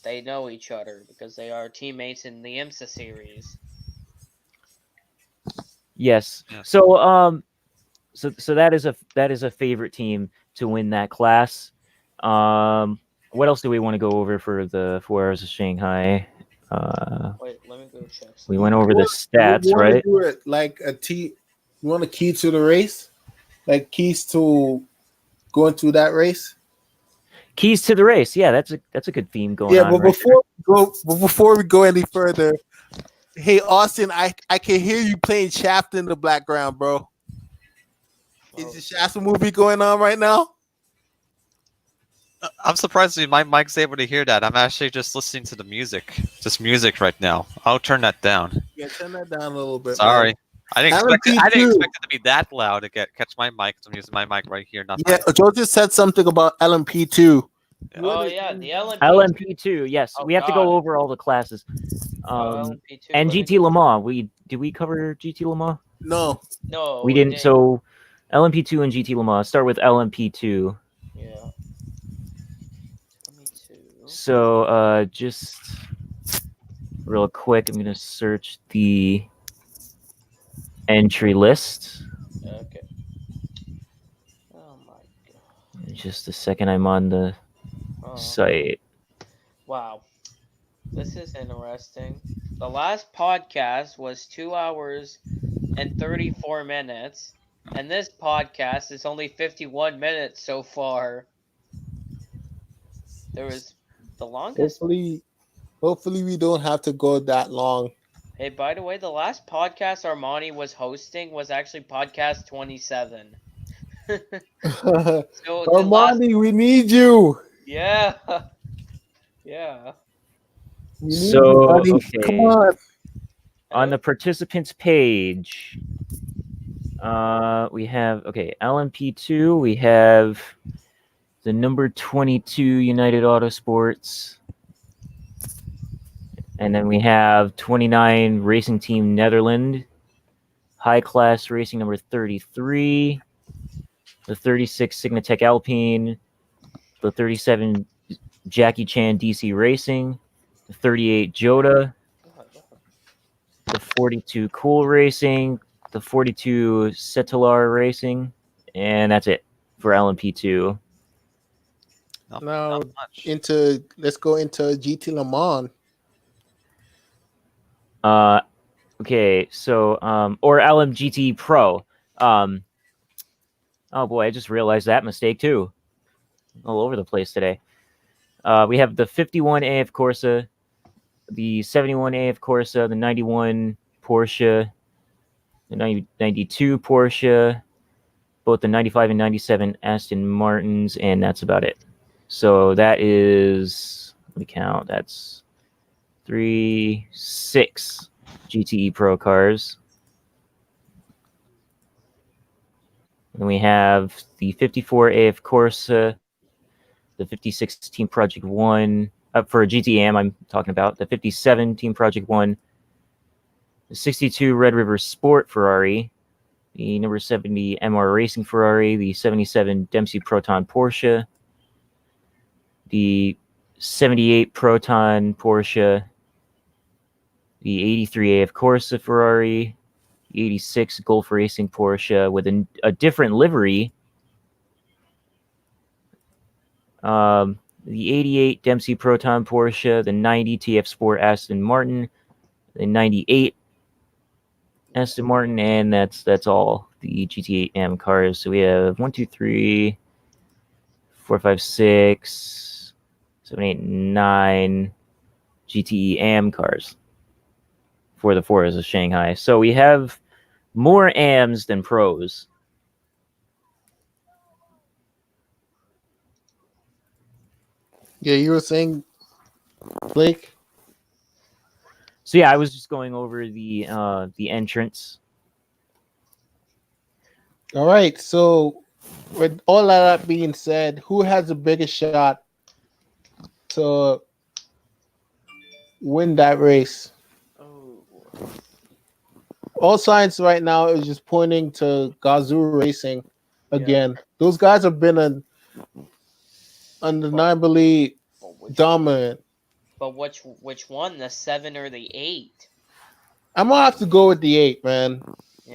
They know each other because they are teammates in the IMSA series. Yes. Yes. So that is a favorite team to win that class. What else do we want to go over for the 4 Hours of Shanghai? Wait, let me go check. We went over the You stats, want to right? do it like a T? You want a key to the race, like keys to going through that race? Keys to the race. Yeah, that's a good theme going Yeah, on. but Right there. before we go any further, hey Austin, I can hear you playing Shaft in the background, bro. Is the Shaft movie going on right now? I'm surprised my mic's able to hear that. I'm actually just listening to the music, just music right now. I'll turn that down. Yeah, turn that down a little bit. Sorry, man. I didn't Alan expect it. I didn't P2. expect it to be that loud to catch my mic. I'm using my mic right here, not Yeah, my. Joe just said something about LMP2. Oh yeah, the LMP2. LMP2. Yes, Oh, we have to God. go over all the classes. LMP2. And let me GT go- Le Mans. Did we cover GT Le Mans? No, No, We didn't. So LMP2 and GT Le Mans. Start with LMP2. Yeah. LMP2. So just real quick, I'm gonna search the entry list. Okay. Oh my god. In just a second, I'm on the Oh, site. wow. This is interesting. The last podcast was 2 hours and 34 minutes, and this podcast is only 51 minutes so far. There was the longest. hopefully we don't have to go that long. Hey, by the way, the last podcast Armani was hosting was actually podcast 27. So the last, Armani, we need you. yeah, yeah. We need So, you, buddy. okay. Come on. On the participants page, we have LMP2. We have the number 22 United Autosports, and then we have 29 Racing Team Netherlands, High Class Racing number 33, the 36 Signatech Alpine, the 37 Jackie Chan DC Racing, the 38 Jota, the 42 Cool Racing, the 42 Cetilar Racing, and that's it for LMP2. Now Not much. let's go into GT Le Mans. Okay, so or LMGT Pro. Oh boy, I just realized that mistake too. All over the place today. We have the 51 AF Corsa, the 71 AF Corsa, the 91 Porsche, the 92 Porsche, both the 95 and 97 Aston Martins, and that's about it. So that is, let me count, that's 6 GTE Pro cars. And we have the 54 AF Corsa, the 56 Team Project 1, for GTM I'm talking about, the 57 Team Project 1, the 62 Red River Sport Ferrari, the number 70 MR Racing Ferrari, the 77 Dempsey Proton Porsche, the 78 Proton Porsche, the 83 AF Corsa Ferrari, the 86 Gulf Racing Porsche with a different livery, the 88 Dempsey Proton Porsche, the 90 TF Sport Aston Martin, the 98 Aston Martin, and that's all the GT8M cars. So we have 1, 2, 3, 4, 5, 6, 7, 8, 9 GTE AM cars for the 4 Hours of Shanghai. So we have more AMs than pros. Yeah, you were saying, Blake. So yeah, I was just going over the entrance. All right. So, with all of that being said, who has the biggest shot to win that race? Oh. all signs right now is just pointing to Gazoo Racing Yeah. again. Those guys have been undeniably But which, dominant. but which one? The 7 or the 8? I'm gonna have to go with the 8, man.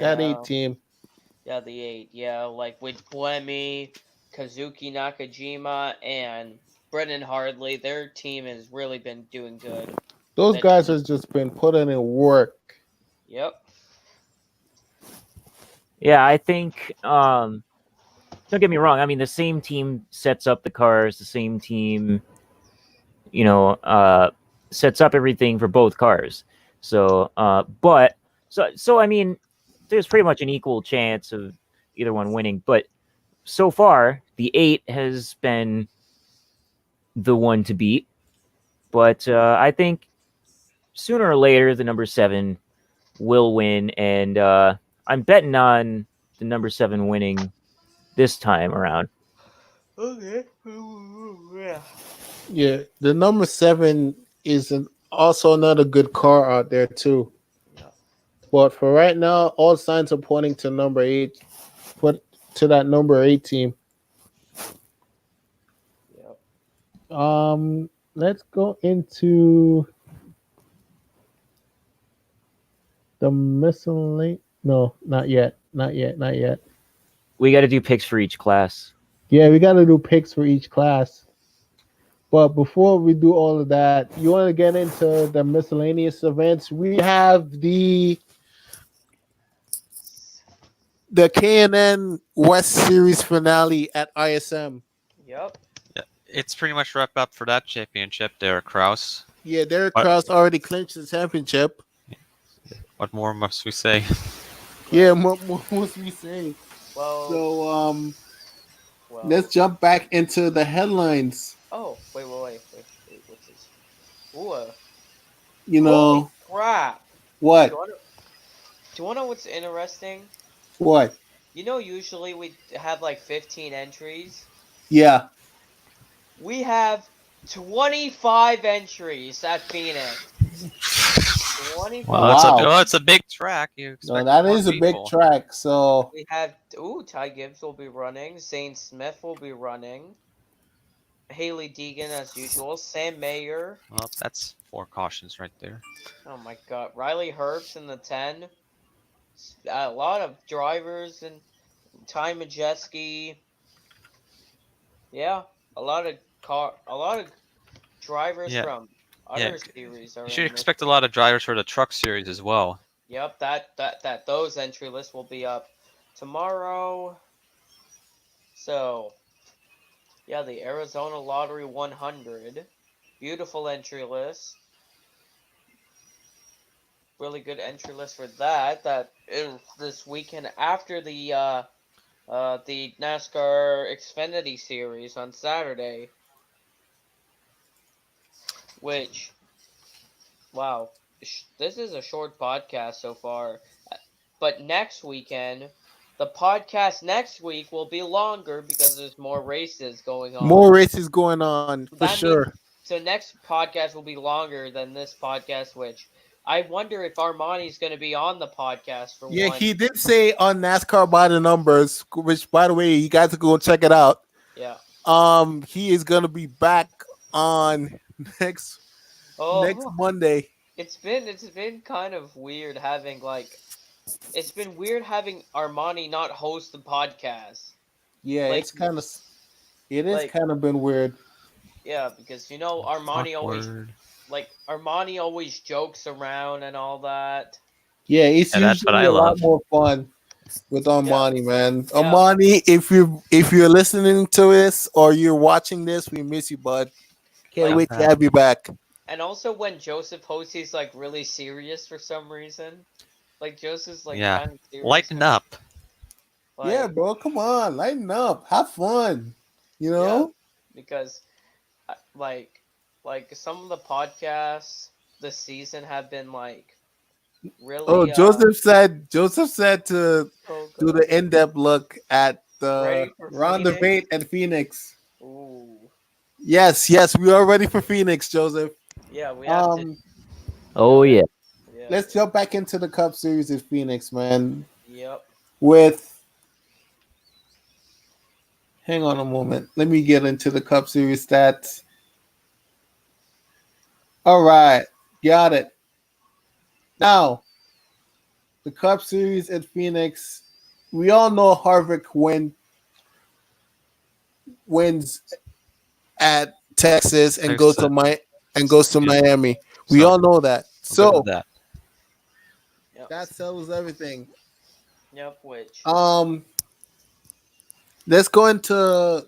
That Yeah. 8 team. Yeah, the 8. Yeah, like with Buemi, Kazuki Nakajima, and Brendan Hardley, their team has really been doing good. Those That guys team- have just been putting in work. Yep. Yeah, I think. Don't get me wrong. I mean, the same team sets up the cars. The same team, sets up everything for both cars. So, so I mean, there's pretty much an equal chance of either one winning. But so far, the 8 has been the one to beat. But I think sooner or later, the number 7 will win, and I'm betting on the number 7 winning this time around. Okay. Yeah. Yeah, the number 7 is also another good car out there too. Yeah. But for right now, all signs are pointing to number 8. Put to that number 8 team. Yep. Let's go into the miscellaneous. No, not yet. Not yet. Not yet. We got to do picks for each class. Yeah, we got to do picks for each class. But before we do all of that, you want to get into the miscellaneous events? We have the K&N West Series finale at ISM. Yep. It's pretty much wrapped up for that championship there, Kraus. Yeah, Derek What? Kraus already clinched the championship. What more must we say? Yeah, what must we say? Well. So, well. let's jump back into the headlines. Oh, wait. What's this? Ooh. You know Holy crap! what? Do you want to know what's interesting? What? You know, usually we have like 15 entries. Yeah. We have 25 entries at Phoenix. 25. Wow. It's a big track. You No, expect that more is a big people. track. So We have Ty Gibbs will be running. Zane Smith will be running. Haley Deegan as usual. Sam Mayer. Well, that's 4 cautions right there. Oh my God. Riley Herbst in the 10. A lot of drivers and Ty Majeski. Yeah, a lot of drivers Yeah. from other series are. You should in this. expect a lot of drivers for the truck series as well. Yep, those entry lists will be up tomorrow. So, yeah, the Arizona Lottery 100, beautiful entry list. Really good entry list for that. That is this weekend after the NASCAR Xfinity Series on Saturday. Which, wow, this is a short podcast so far. But next weekend, the podcast next week will be longer because there's more races going on. more races going on for That sure. So next podcast will be longer than this podcast, which I wonder if Armani's going to be on the podcast for Yeah, one. he did say on NASCAR by the numbers, which by the way, you guys can go check it out. Yeah. He is gonna be back on next Monday. It's been kind of weird having Armani not host the podcast. Yeah, Like- it's kind of it is like- kind of been weird. Yeah, because Armani Awkward. always jokes around and all that. Yeah, it's And that's what usually I a lot love. more fun with Armani, man. Yeah. Armani, if you're listening to this or you're watching this, we miss you, bud. Can't Like- wait to have you back. And also when Joseph hosts, he's like really serious for some reason. Like Joseph's like Yeah. kind of serious. Lighten up. Like, Yeah, bro, come on, lighten up, have fun. You know? because like some of the podcasts this season have been like really. Oh, Joseph said to oh, do the in-depth look at the Ready for round Phoenix? debate at Phoenix. Ooh. Yes, we are ready for Phoenix, Joseph. Yeah, we have to. Oh yeah. Yeah. let's jump back into the Cup Series at Phoenix, man. Yep. With hang on a moment. Let me get into the Cup Series stats. All right, got it. Now, the Cup Series at Phoenix. We all know Harvick wins at Texas and goes to Miami. We all know that. So that. Yep. that settles everything. Yep. Which. Let's go into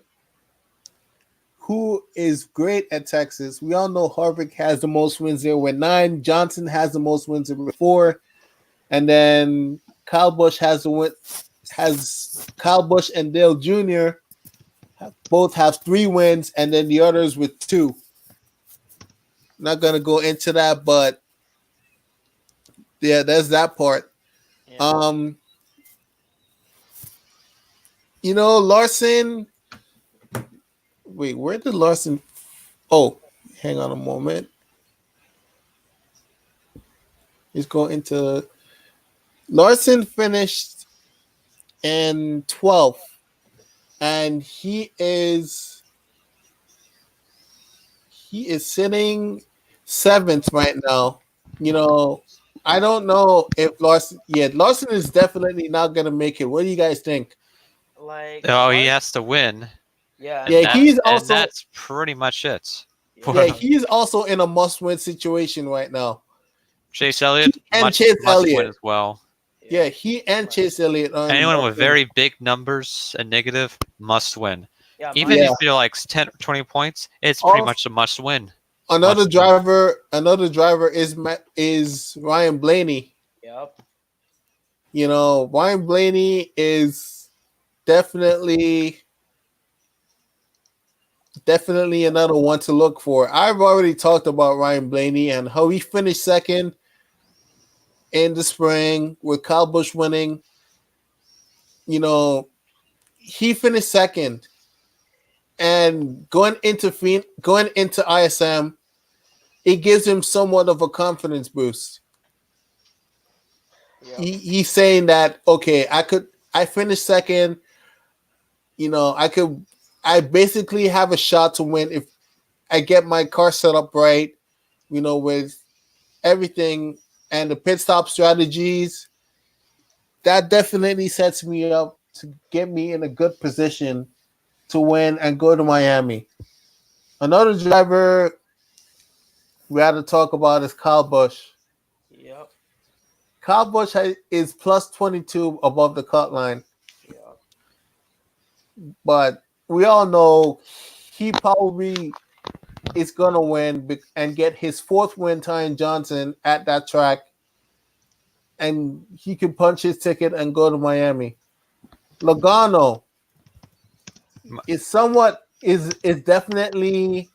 who is great at Texas. We all know Harvick has the most wins there with 9. Johnson has the most wins with 4, and then Kyle Busch has Kyle Busch and Dale Jr. both have 3 wins, and then the others with 2. Not gonna go into that, but yeah, there's that part. Yeah. Larson. Wait, where did Larson? Oh, hang on a moment. Let's go into Larson finished in 12th, and he is sitting 7th right now. I don't know if Larson. Yeah, Larson is definitely not gonna make it. What do you guys think? Like. Oh, he has to win. Yeah. And Yeah, that's- he's and also- that's pretty much it. Yeah, he's also in a must-win situation right now. Chase Elliott And must Chase win Elliott. as well. Yeah, he and Chase Elliott are in Anyone the with must-win. very big numbers and negative must win. Yeah. Even Yeah. if you're like 10 or 20 points, it's Also- pretty much a must win. Another Must-win. driver is Ryan Blaney. Yep. Ryan Blaney is definitely another one to look for. I've already talked about Ryan Blaney and how he finished second in the spring with Kyle Busch winning. He finished second, and going into ISM, it gives him somewhat of a confidence boost. Yep. He's saying that, okay, I finished second. I basically have a shot to win if I get my car set up right, with everything and the pit stop strategies. That definitely sets me up to get me in a good position to win and go to Miami. Another driver we had to talk about is Kyle Busch. Yep. Kyle Busch is plus 22 above the cut line, Yep. but we all know he probably is going to win and get his 4th win tying Johnson at that track, and he can punch his ticket and go to Miami. Logano is definitely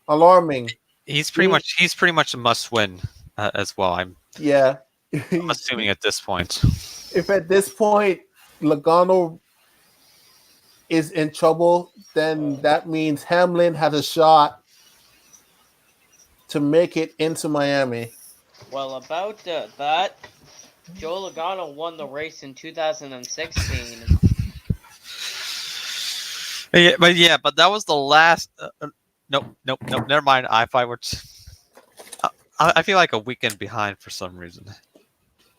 alarming. He's pretty much a must win as well. I'm Yeah. assuming at this point. If at this point Logano is in trouble, then that means Hamlin has a shot to make it into Miami. Well, about that, Joe Logano won the race in 2016. But that was the last. Nope. Never mind. I feel like a weekend behind for some reason.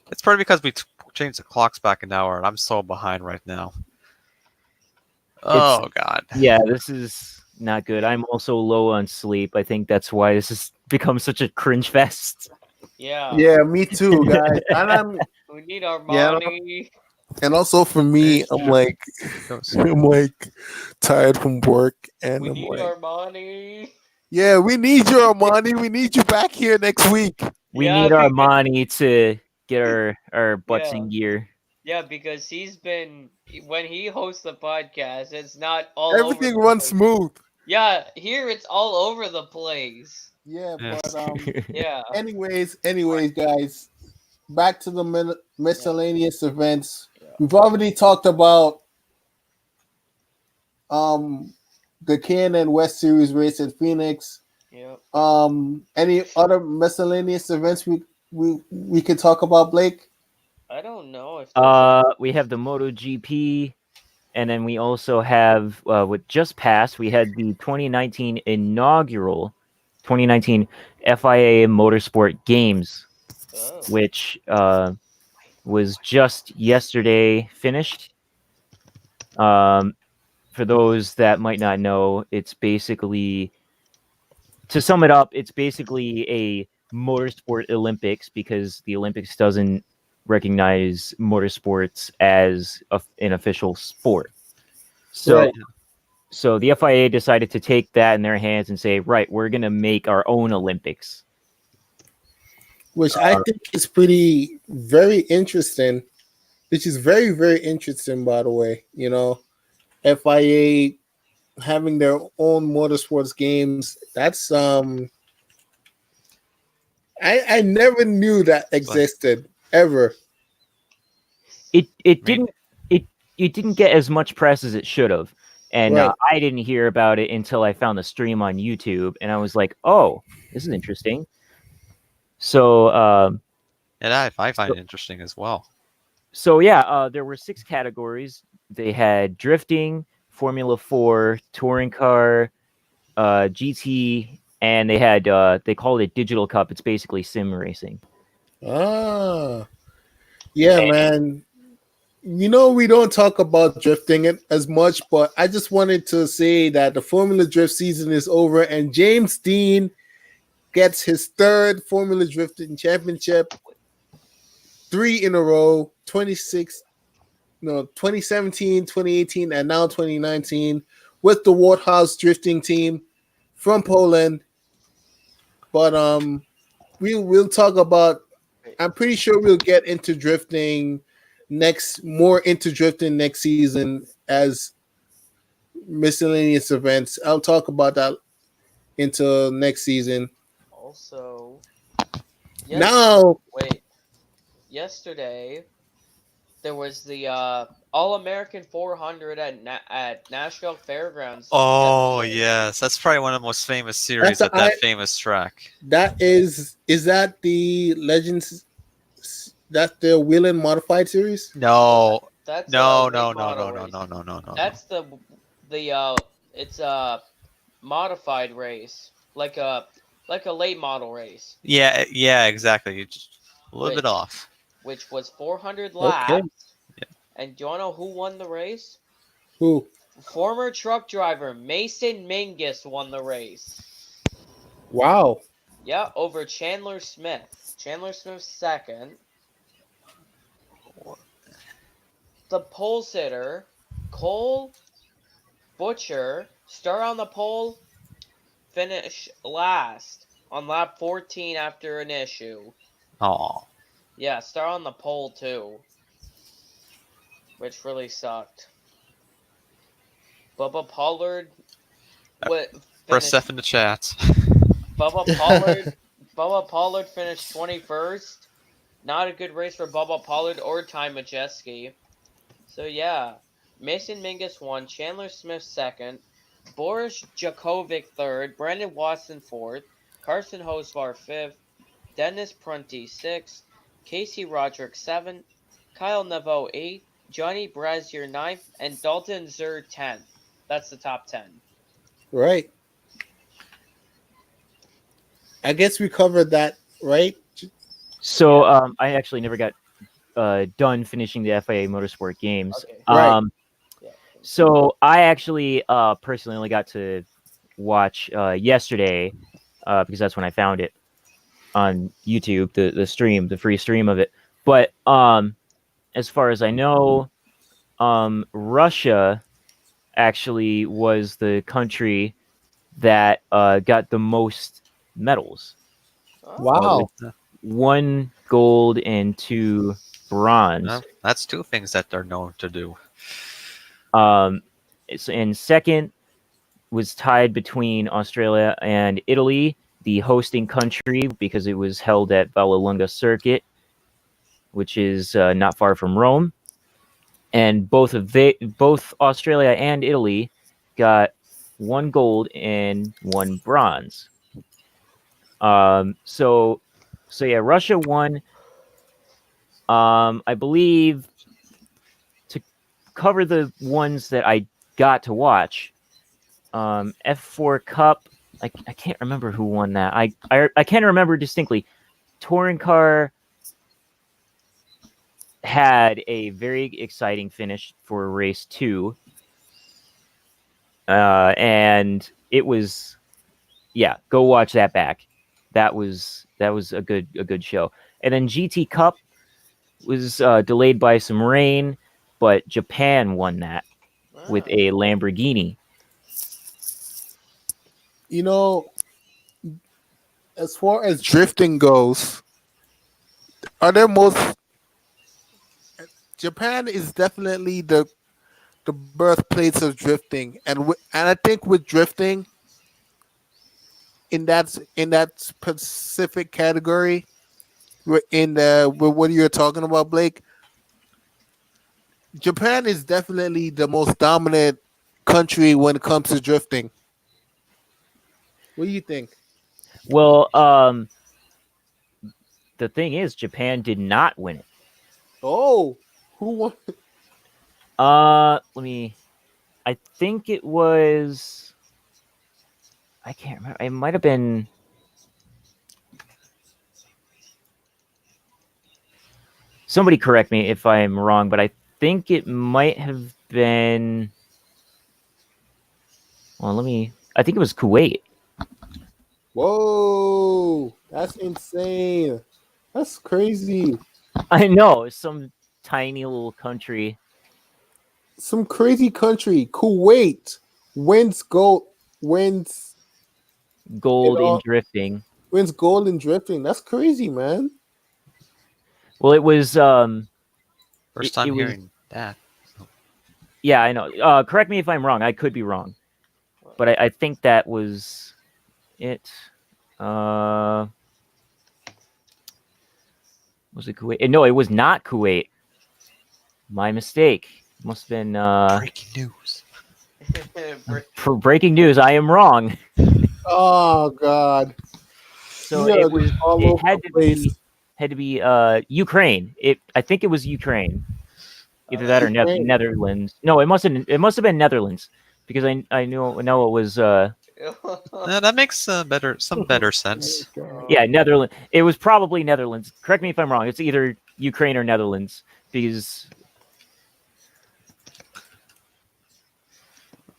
It's probably because we changed the clocks back an hour, and I'm so behind right now. Oh God. Yeah, this is not good. I'm also low on sleep. I think that's why this has become such a cringe fest. Yeah. Yeah, me too, guys. And We need our Yeah. money. also for me, I'm like tired from work, and We I'm need like, our money. yeah, we need you, Armani. We need you back here next week. We Yeah, need our because- money to get our butts Yeah. in gear. Yeah, because when he hosts the podcast, it's not all over Everything the runs place. smooth. Yeah, here it's all over the place. Yeah, Yeah. but Yeah. anyways, guys, back to the miscellaneous events. Yeah. We've already talked about the K&N West Series race at Phoenix. Yep. Any other miscellaneous events we could talk about, Blake? I don't know if there's We have the MotoGP, and then we also have what just passed. We had the 2019 inaugural 2019 FIA Motorsport Games, oh. which was just yesterday finished. For those that might not know, it's basically, to sum it up, it's basically a motorsport Olympics, because the Olympics doesn't recognize motorsports as an official sport. So, Right. so the FIA decided to take that in their hands and say, right, we're going to make our own Olympics. Which I think is pretty very interesting. Which is very, very interesting, by the way. You know, FIA having their own motorsports games. That's I never knew that existed ever. It didn't it didn't get as much press as it should have, and Right. I didn't hear about it until I found the stream on YouTube, and I was like, oh, this is interesting. So And I find it interesting as well. So yeah, there were 6 categories. They had drifting, Formula 4, touring car, GT, and they had they called it Digital Cup. It's basically sim racing. Ah, yeah, man. You know, we don't talk about drifting it as much, but I just wanted to say that the Formula Drift season is over, and James Dean gets his 3rd Formula Drifting Championship, 3 in a row, 2017, 2018, and now 2019, with the Warthouse Drifting team from Poland. But we'll talk about. I'm pretty sure we'll get into drifting next season as miscellaneous events. I'll talk about that into next season. Also, Now, yesterday there was the All-American 400 at Nashville Fairgrounds. Oh yesterday. yes, that's probably one of the most famous series at that famous track. that is that the Legends? That's the Whelen Modified series? No, That's no, a no, late no, model no, no, race. no, no, no, no. That's it's a modified race, like a late model race, Yeah, yeah, exactly. You're just a little bit off. which was 400 laps. Okay. Yeah. And do you want to know who won the race? Who? Former truck driver Mason Mingus won the race. Wow. Yeah, over Chandler Smith. Chandler Smith second. The pole sitter, Cole Butcher, start on the pole, finish last on lap 14 after an issue. Oh, Yeah, start on the pole too, which really sucked. Bubba Pollard press F in the chat. Bubba Pollard finished 21st. Not a good race for Bubba Pollard or Ty Majeski. So yeah, Mason Mingus won, Chandler Smith second, Boris Jakovic third, Brandon Watson fourth, Carson Hosvar fifth, Dennis Prunty sixth, Casey Roderick seventh, Kyle Naveau eighth, Johnny Brazier ninth, and Dalton Zur 10th. That's the top 10. Right. I guess we covered that, right? So I actually never got done finishing the FIA Motorsport Games. Okay. Right. Yeah. So I actually personally only got to watch yesterday because that's when I found it on YouTube, the free stream of it. But as far as I know, Russia actually was the country that got the most medals. Oh. Wow. 1 gold and 2 bronze. Well, that's 2 things that they're known to do. And second was tied between Australia and Italy, the hosting country, because it was held at Vallelunga Circuit, which is not far from Rome. And both Australia and Italy got 1 gold and 1 bronze. So So yeah, Russia won. I believe to cover the ones that I got to watch. F4 Cup. I can't remember who won that. I can't remember distinctly. Touring car had a very exciting finish for race 2. And it was, yeah, go watch that back. That was a good show. And then GT Cup was delayed by some rain, but Japan won that with Wow. a Lamborghini. You know, as far as drifting goes, are there most Japan is definitely the birthplace of drifting, and I think with drifting in that specific category, in the with what you're talking about, Blake, Japan is definitely the most dominant country when it comes to drifting. What do you think? Well, the thing is, Japan did not win it. Oh, who won? Let me. I think it was. I can't remember. It might have been. Somebody correct me if I'm wrong, but I think it might have been. Well, let me. I think it was Kuwait. Whoa, that's insane. That's crazy. I know, some tiny little country. Some crazy country, Kuwait, wins gold, wins Gold It all- in drifting. wins gold in drifting. That's crazy, man. Well, it was. First It- time it was- hearing that. Yeah, I know. Correct me if I'm wrong. I could be wrong, but I think that was it. Was it Kuwait? No, it was not Kuwait. My mistake. Must have been. Breaking news. For breaking news, I am wrong. Oh God. So Yeah, it was. all It over had the to place. be. Had to be Ukraine. I think it was Ukraine. Either that or Ukraine. Netherlands. No, it must have been Netherlands because I know it was That makes some better sense. yeah, Netherlands. It was probably Netherlands. Correct me if I'm wrong. It's either Ukraine or Netherlands because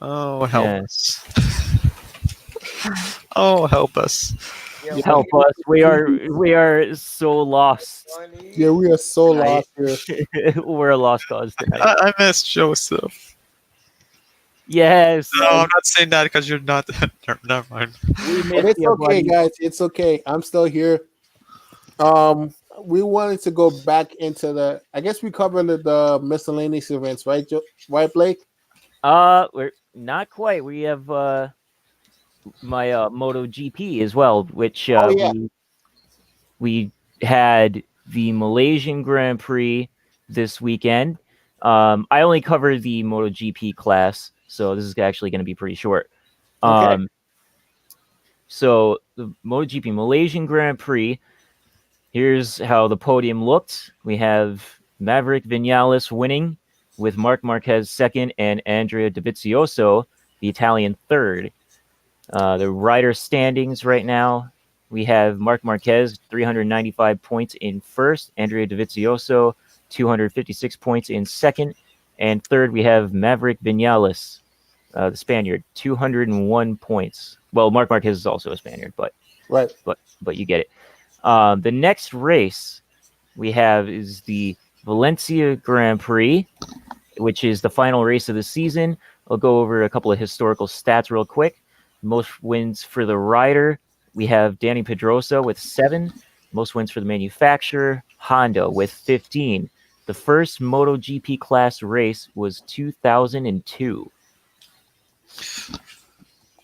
Oh, help Yeah. us. Oh, help us. Yeah, help us. We are so lost. Yeah, we are so Right. lost here. We're a lost cause tonight. I miss Joseph. Yes. No, I'm not saying that because you're not. Never mind. We But miss it's you, okay, buddy. guys. It's okay. I'm still here. We wanted to go back into the. I guess we covered the miscellaneous events, right? Right, Blake? We're not quite. We have my MotoGP as well, which Oh, yeah. we had the Malaysian Grand Prix this weekend. I only covered the MotoGP class, so this is actually going to be pretty short. Okay. So the MotoGP Malaysian Grand Prix. Here's how the podium looked. We have Maverick Vinales winning, with Marc Marquez second and Andrea Dovizioso, the Italian, third. The rider standings right now, we have Marc Marquez, 395 points in first, Andrea Dovizioso, 256 points in second, and third we have Maverick Vinales, the Spaniard, 201 points. Well, Marc Marquez is also a Spaniard, but Right. you get it. The next race we have is the Valencia Grand Prix, which is the final race of the season. I'll go over a couple of historical stats real quick. Most wins for the rider, we have Danny Pedrosa with 7. Most wins for the manufacturer, Honda with 15. The first MotoGP class race was 2002.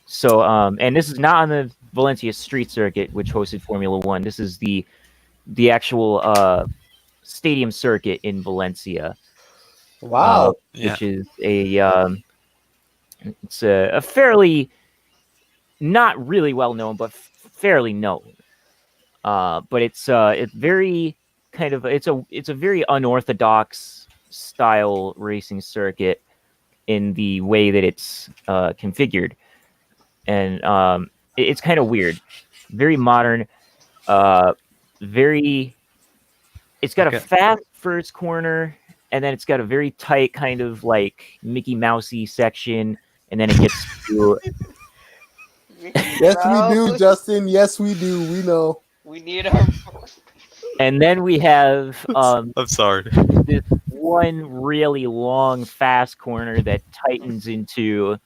So, and this is not on the Valencia Street Circuit, which hosted Formula One. This is the actual stadium circuit in Valencia. Wow. Which is it's a fairly not really well known, but fairly known. But it's very it's a very unorthodox style racing circuit in the way that it's configured, and it's kind of weird, very modern, very. It's got Okay. a fast first corner, and then it's got a very tight kind of like Mickey Mousey section, and then it gets to Yes, we do, Justin. Yes, we do. We know. We need our. and then we have I'm sorry. this one really long fast corner that tightens into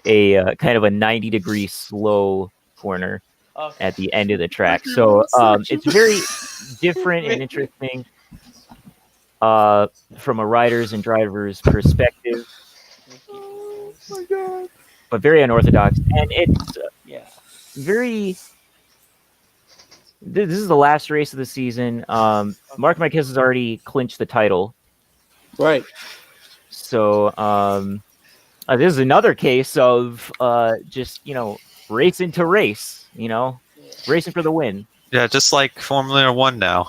a kind of a 90-degree slow corner Okay. at the end of the track. So it's very different and interesting from a rider's and driver's perspective, Oh my god. but very unorthodox. And it's Yeah. very. This is the last race of the season. Mark Marquez has already clinched the title. Right. So this is another case of just racing to race, racing for the win. Yeah, just like Formula One now.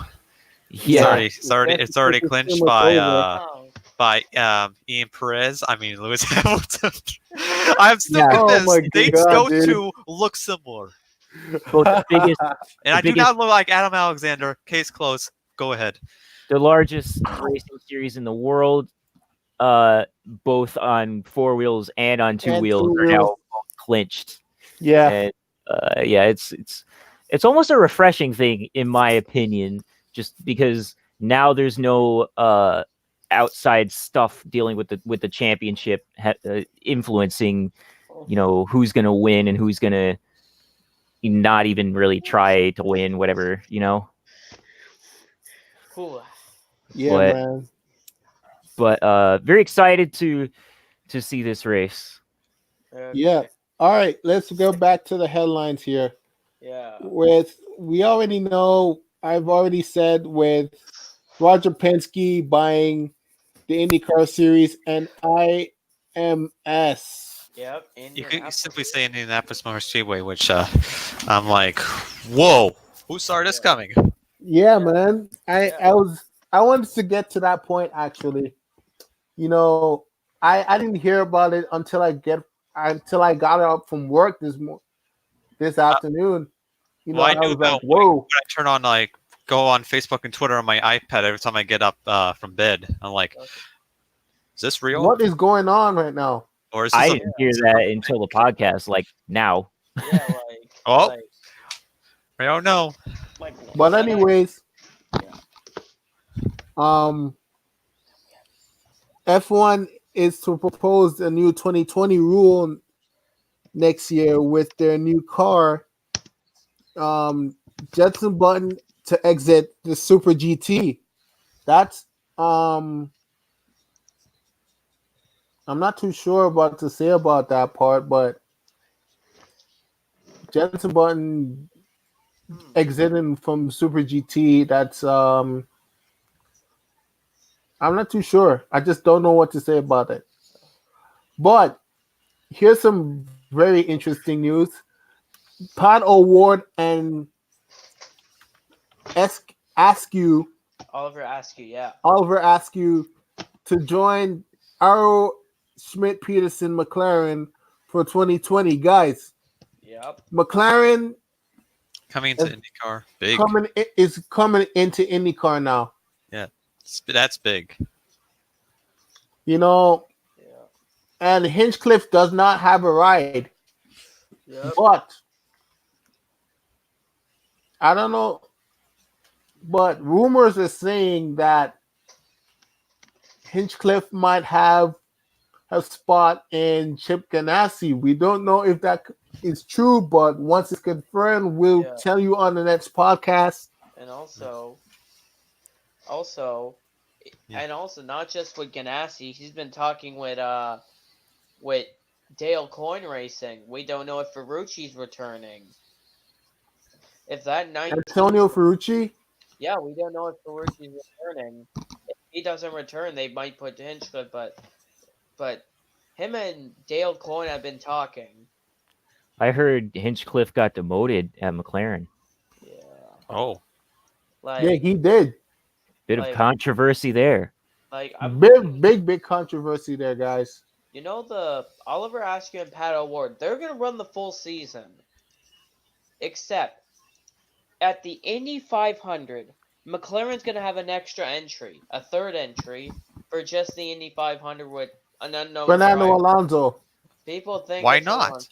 Yeah, It's already clinched by Ian Perez. I mean Lewis Hamilton. I'm still Yeah. Oh my convinced they God, go dude. to look similar. both the biggest, And I do biggest- not look like Adam Alexander. Case closed. Go ahead. the largest racing series in the world, both on four wheels and on two And wheels, two are now wheels. both clinched. Yeah. And it's almost a refreshing thing, in my opinion, just because now there's no outside stuff dealing with the championship influencing who's gonna win and who's gonna not even really try to win, whatever. Cool. Yeah, But- man. But very excited to see this race. Yeah. All right, let's go back to the headlines here. Yeah. We already know, I've already said, with Roger Penske buying the IndyCar series and IMS. Yep. You can simply say Indianapolis Motor Speedway, which I'm like, whoa, who saw this coming? Yeah, man. I Yeah. wanted to get to that point actually. I didn't hear about it until I got up from work this afternoon. Well, I I knew was about like, whoa. When I turn on go on Facebook and Twitter on my iPad every time I get up from bed. I'm like, is this real? What is going on right now? Or is this I a- didn't hear that until the podcast, like now. Yeah. Like. Oh. Like, I don't know. like, But anyways, F1 is to propose a new 2020 rule next year with their new car. Jenson Button to exit the Super GT. That's I'm not too sure about to say about that part, but Jenson Button exiting from Super GT, that's I'm not too sure. I just don't know what to say about it. But here's some very interesting news. Pat O'Ward and Askew, Oliver Askew. Yeah. Oliver Askew, to join Arrow Schmidt Peterson McLaren for 2020. Guys, Yep. McLaren Coming into IndyCar. Big. is coming into IndyCar now. That's big. Yeah. And Hinchcliffe does not have a ride. Yep. But I don't know. But rumors are saying that Hinchcliffe might have a spot in Chip Ganassi. We don't know if that is true, but once it's confirmed, we'll Yeah. tell you on the next podcast. And also, Yeah. and also not just with Ganassi, he's been talking with Dale Coyne Racing. We don't know if Ferrucci's returning. If that 19, Antonio Ferrucci. yeah, we don't know if Ferrucci's returning. If he doesn't return, they might put Hinchcliffe, but him and Dale Coyne have been talking. I heard Hinchcliffe got demoted at McLaren. Yeah. Oh, Like, Yeah, he did. Bit of Like- controversy there. like I'm Big controversy there, guys. You know the Oliver Askew and Pat O'Ward, they're gonna run the full season. Except at the Indy 500, McLaren's gonna have an extra entry, a third entry for just the Indy 500 with an unknown Fernando driver. Alonso. People think why it's not? Alonso.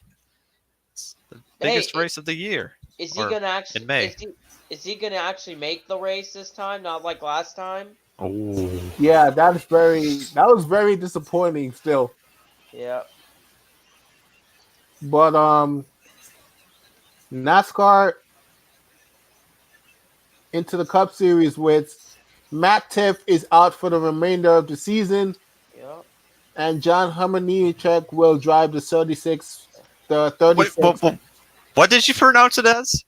It's the Hey, biggest race of the year. Is he Or gonna actually? in May. Is he gonna actually make the race this time? Not like last time. Oh, Yeah, that was very disappointing still. Yeah. But NASCAR into the Cup Series with Matt Tiff is out for the remainder of the season, Yeah. and John Nemechek will drive the 36. The 36. what did you pronounce it as?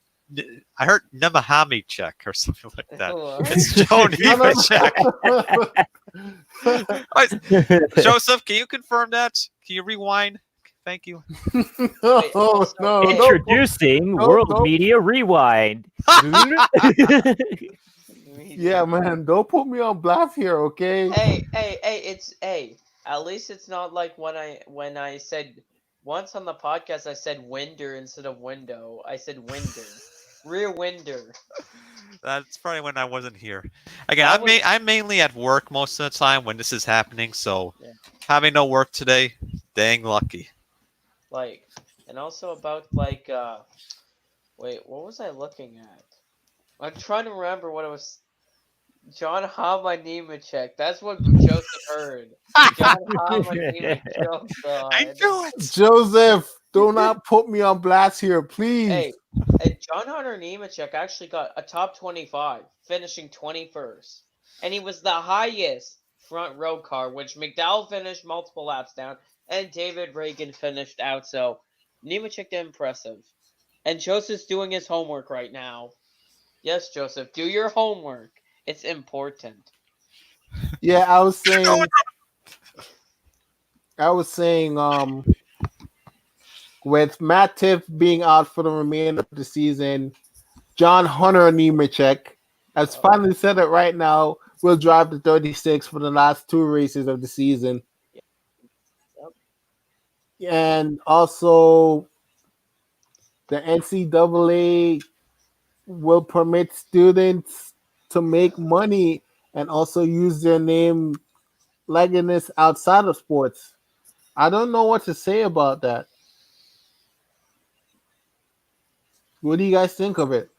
I heard Nemahami-check or something like that. What? It's Joe Nemechek. Joseph, can you confirm that? Can you rewind? Thank you. Oh no! Introducing no, World no. Media Rewind. Yeah, man, don't put me on blast here, okay? Hey, at least it's not like when I said once on the podcast I said winder instead of window. I said winder. Rear winder. That's probably when I wasn't here. Again, That was- I'm mainly at work most of the time when this is happening, so Yeah. having no work today, dang lucky. Like, and also about like wait, what was I looking at? I'm trying to remember what it was. John Hama Nemechek. That's what Joseph heard. John Hama Nemechek. Oh, God. I knew it. Joseph, do not put me on blast here, please. Hey, John Hunter Nemechek actually got a top 25, finishing 21st. And he was the highest front row car, which McDowell finished multiple laps down, and David Reagan finished out. So, Nemechek did impressive. And Joseph's doing his homework right now. Yes, Joseph, do your homework. It's important. Yeah, I was saying, with Matt Tiff being out for the remainder of the season, John Hunter Nemechek has finally said it right now. Will drive the 36 for the last two races of the season. Yep. And also, the NCAA will permit students to make money and also use their name likeness outside of sports. I don't know what to say about that. What do you guys think of it?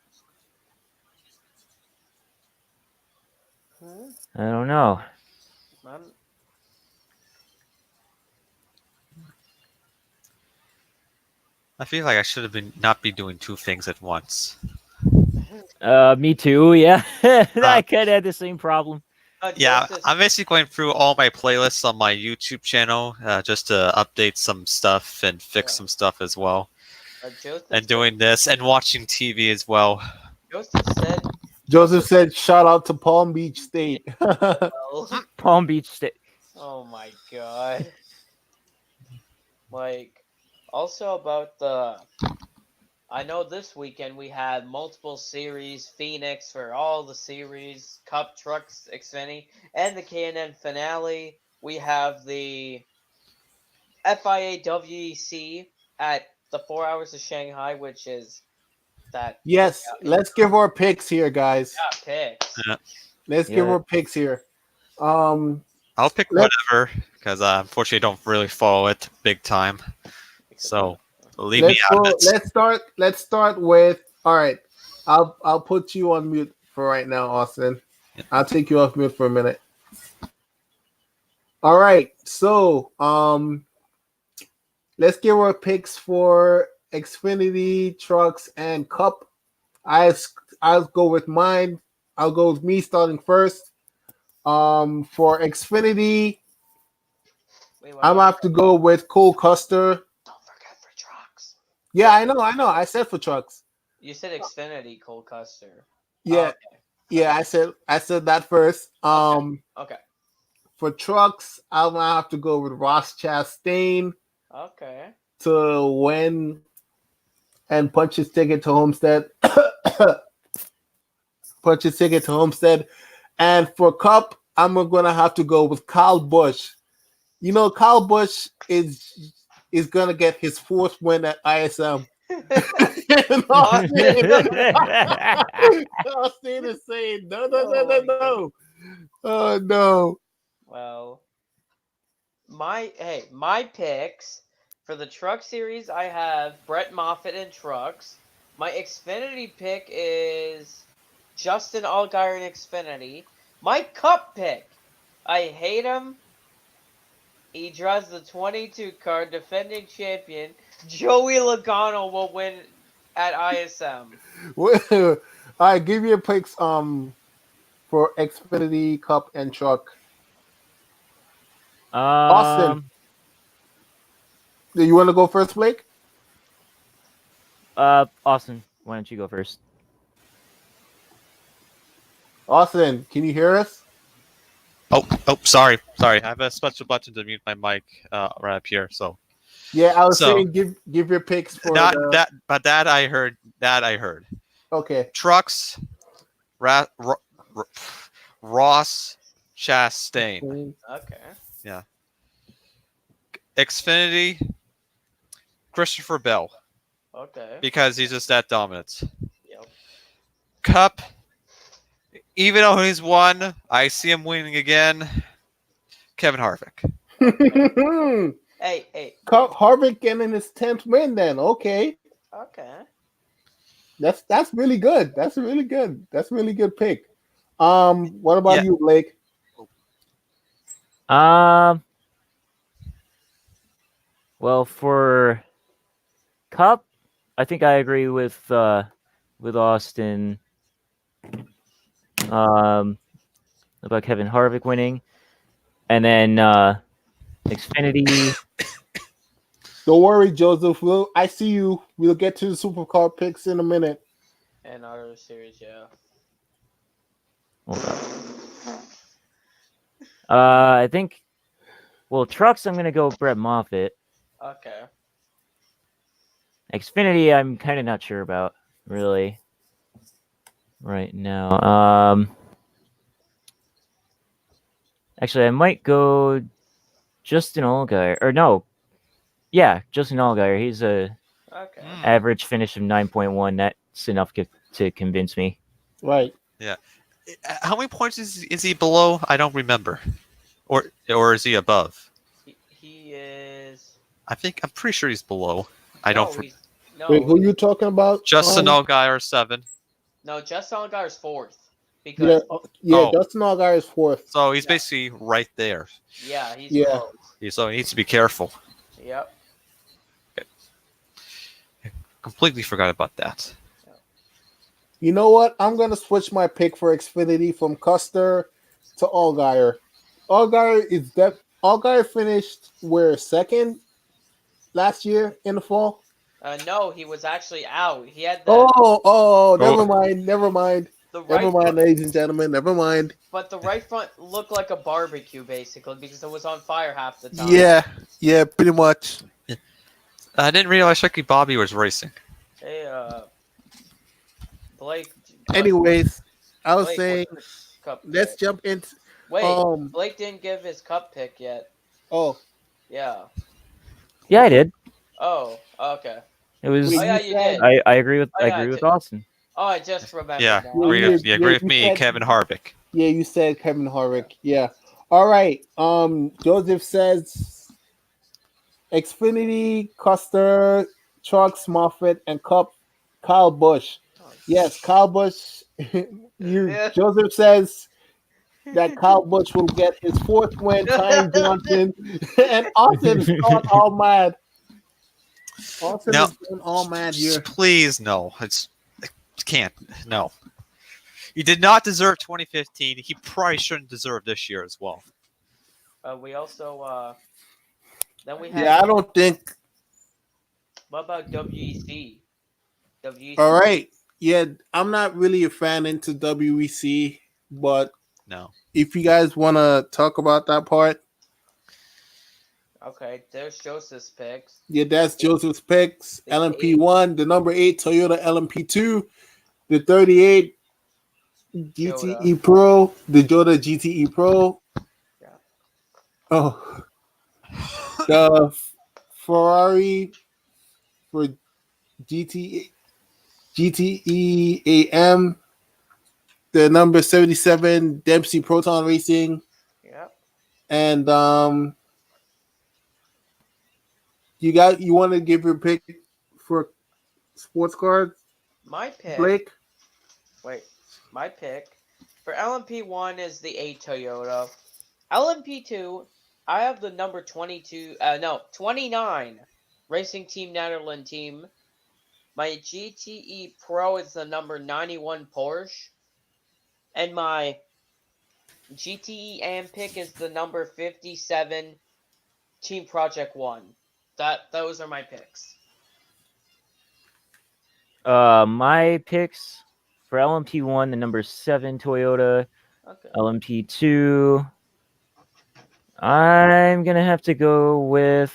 I don't know. I feel like I should have been not be doing two things at once. Me too. Yeah, I kind of had the same problem. Yeah, Joseph, I'm basically going through all my playlists on my YouTube channel just to update some stuff and fix Yeah. some stuff as well. Joseph And doing this and watching TV as well. Joseph said, Joseph said, shout out to Palm Beach State. well, Palm Beach State. oh my god. Like, also about I know this weekend we had multiple series, Phoenix for all the series, Cup Trucks, Xfinity, and the K&N finale. We have the FIA WEC at the 4 Hours of Shanghai, which is that Yes, let's give our picks here, guys. picks. Let's give Yeah. our picks here. I'll pick Let's- whatever because unfortunately I don't really follow it big time. So leave me out of it. Let's start with. All right, I'll put you on mute for right now, Austin. Yeah. I'll take you off mute for a minute. All right, so let's give our picks for Xfinity, Trucks, and Cup. I'll go with mine. I'll go with me starting first. For Xfinity, Wait, I'm gonna have to go with Cole Custer. Don't forget for trucks. Yeah, I know. I said for Trucks. You said Xfinity, Cole Custer. Yeah, yeah, I said that first. Okay. For Trucks, I'm gonna have to go with Ross Chastain Okay. to win and punch his ticket to Homestead. purchase ticket to Homestead. And for Cup, I'm gonna have to go with Kyle Busch. You know, Kyle Busch is gonna get his fourth win at ISM. And Austin is saying no. Oh no. Well, my picks for the Truck Series, I have Brett Moffitt in trucks. My Xfinity pick is Justin Allgaier in Xfinity. My Cup pick, I hate him. He drives the 22 car, defending champion. Joey Logano will win at ISM. All right, give your picks for Xfinity, Cup, and Truck. Austin. Do you want to go first, Blake? Austin, why don't you go first? Austin, can you hear us? Oh, sorry. I have a special button to mute my mic right up here. So Yeah, I was saying give your picks for not that, but that I heard. Okay. Trucks, Ross Chastain. Okay. Yeah. Xfinity, Christopher Bell, Okay. because he's just that dominant. Yep. Cup, even though he's won, I see him winning again. Kevin Harvick. Hey. Harvick getting his 10th win then. Okay. Okay. That's really good. That's a really good pick. What about you, Blake? Well, for Cup, I think I agree with Austin. About Kevin Harvick winning, and then Xfinity. Don't worry, Joseph. I see you. We'll get to the supercar picks in a minute. And Auto Series, yeah. I think. Well, trucks. I'm gonna go with Brett Moffitt. Okay. Xfinity, I'm kind of not sure about really right now. Actually, I might go Justin Allgaier. Or no, yeah, Justin Allgaier. He's a Okay. average finish of 9.1. That's enough to convince me. Right. Yeah. How many points is he below? I don't remember. Or is he above? He is. I'm pretty sure he's below. No, Wait, who are you talking about? Justin Allgaier 7. No, Justin Allgaier is 4th. Because Justin Allgaier is 4th. So he's basically right there. yeah, he's Yeah. close. So he needs to be careful. Yep. Completely forgot about that. You know what? I'm gonna switch my pick for Xfinity from Custer to Allgaier. Allgaier finished second last year in the fall. No, he was actually out. He had the Never mind. the right Never mind, front, ladies and gentlemen. Never mind. but the right front looked like a barbecue basically because it was on fire half the time. Yeah, pretty much. I didn't realize Ricky Bobby was racing. Hey, Blake. Anyways, I was Blake, saying, what's the Cup let's pick? jump into. Wait, Blake didn't give his Cup pick yet. Oh, Yeah. Yeah, I did. Oh, okay. It was. Oh yeah, you did. I agree with Oh, yeah, with Austin. Oh, I just remembered. Yeah, now. agree with you me, said- Kevin Harvick. yeah, you said Kevin Harvick. Yeah. All right. Joseph says Xfinity, Custer, Trucks, Moffitt, and Cup. Kyle Busch. Yes, Kyle Busch. Yeah. Joseph says that Kyle Busch will get his 4th win, tying Johnson, and Austin is going all mad. Austin No. is going all mad here. Please, no. Can't. No. He did not deserve 2015. He probably shouldn't deserve this year as well. We also then we have. Yeah, I don't think. What about WEC? WEC. All right. Yeah, I'm not really a fan into WEC, but No. if you guys want to talk about that part, Okay, there's Joseph's picks. yeah, that's Joseph's picks. LMP1, the number 8 Toyota LMP2, the 38 GTE Pro, the Joda GTE Pro. Yeah. Oh, the Ferrari for GTE AM, the number 77 Dempsey Proton Racing, Yep. and you want to give your pick for sports cars, My pick. Blake? Wait, my pick for LMP1 is the 8 Toyota. LMP2, I have the number 29 Racing Team Netherlands team. My GTE Pro is the number 91 Porsche. And my GTE AM pick is the number 57 Team Project 1. Those are my picks. My picks for LMP1, the number 7 Toyota. Okay. LMP2, I'm gonna have to go with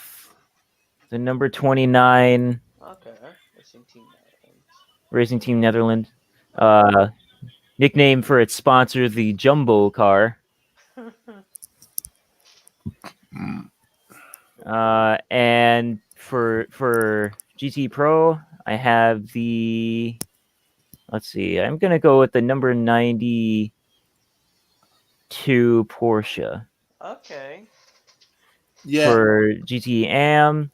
the number 29 Okay. Racing Team Netherlands. Racing Team Netherlands. Nickname for its sponsor, the Jumbo car. And for GT Pro, I have the. Let's see. I'm gonna go with the number 92 Porsche. Okay. Yeah. For GT Am.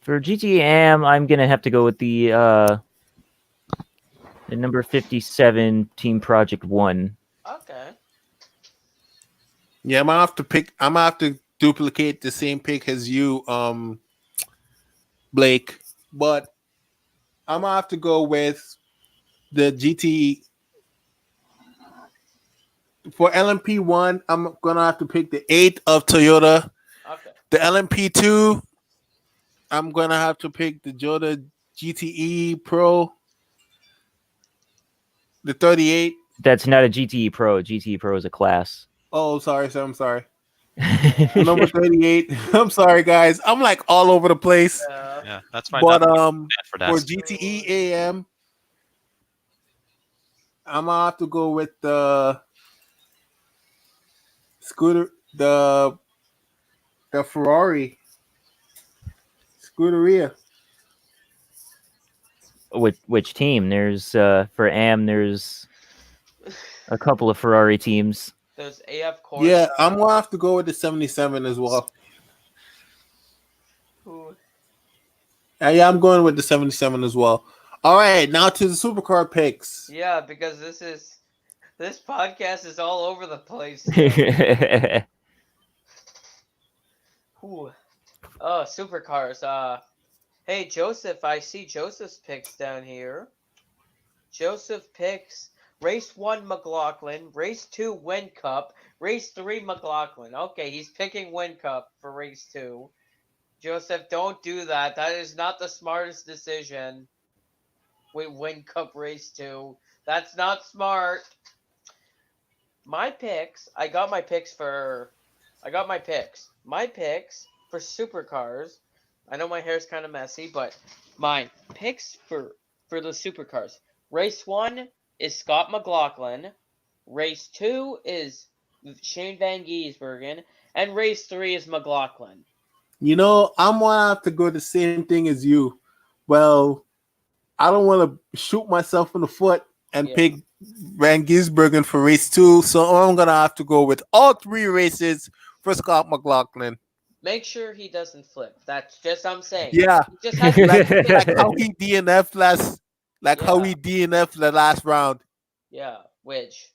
For GT Am, I'm gonna have to go with the number 57 Team Project 1. Okay. Yeah, I'm gonna have to duplicate the same pick as you, Blake. But I'm gonna have to go with the GT for LMP1. I'm gonna have to pick the 8 of Toyota. Okay. The LMP2, I'm gonna have to pick the Toyota GTE Pro. The 38. That's not a GTE Pro. GTE Pro is a class. Oh, sorry, sir. I'm sorry. Number 38. I'm sorry, guys. I'm like all over the place. Yeah, that's fine. But for that. for GTE AM, I'm gonna have to go with the the Ferrari Scuderia. Which team? There's for Am. There's a couple of Ferrari teams. There's AF Corsa. Yeah, I'm gonna have to go with the 77 as well. Who? Yeah, I'm going with the 77 as well. All right, now to the supercar picks. Yeah, because this podcast is all over the place. Ooh. Oh, supercars. Hey Joseph, I see Joseph's picks down here. Joseph picks race 1 McLaughlin, race 2 Win Cup, race 3 McLaughlin. Okay, he's picking Win Cup for race 2. Joseph, don't do that. That is not the smartest decision. We Win Cup race 2. That's not smart. My picks, I got my picks for supercars. I know my hair's kind of messy, but my picks for the supercars. Race 1 is Scott McLaughlin. Race 2 is Shane Van Gisbergen. And race 3 is McLaughlin. You know, I'm gonna have to go the same thing as you. Well, I don't want to shoot myself in the foot and pick Van Gisbergen for race 2, so I'm gonna have to go with all 3 races for Scott McLaughlin. Make sure he doesn't flip. That's just I'm saying. Yeah, He just has to like how he DNF how he DNF the last round. Yeah, which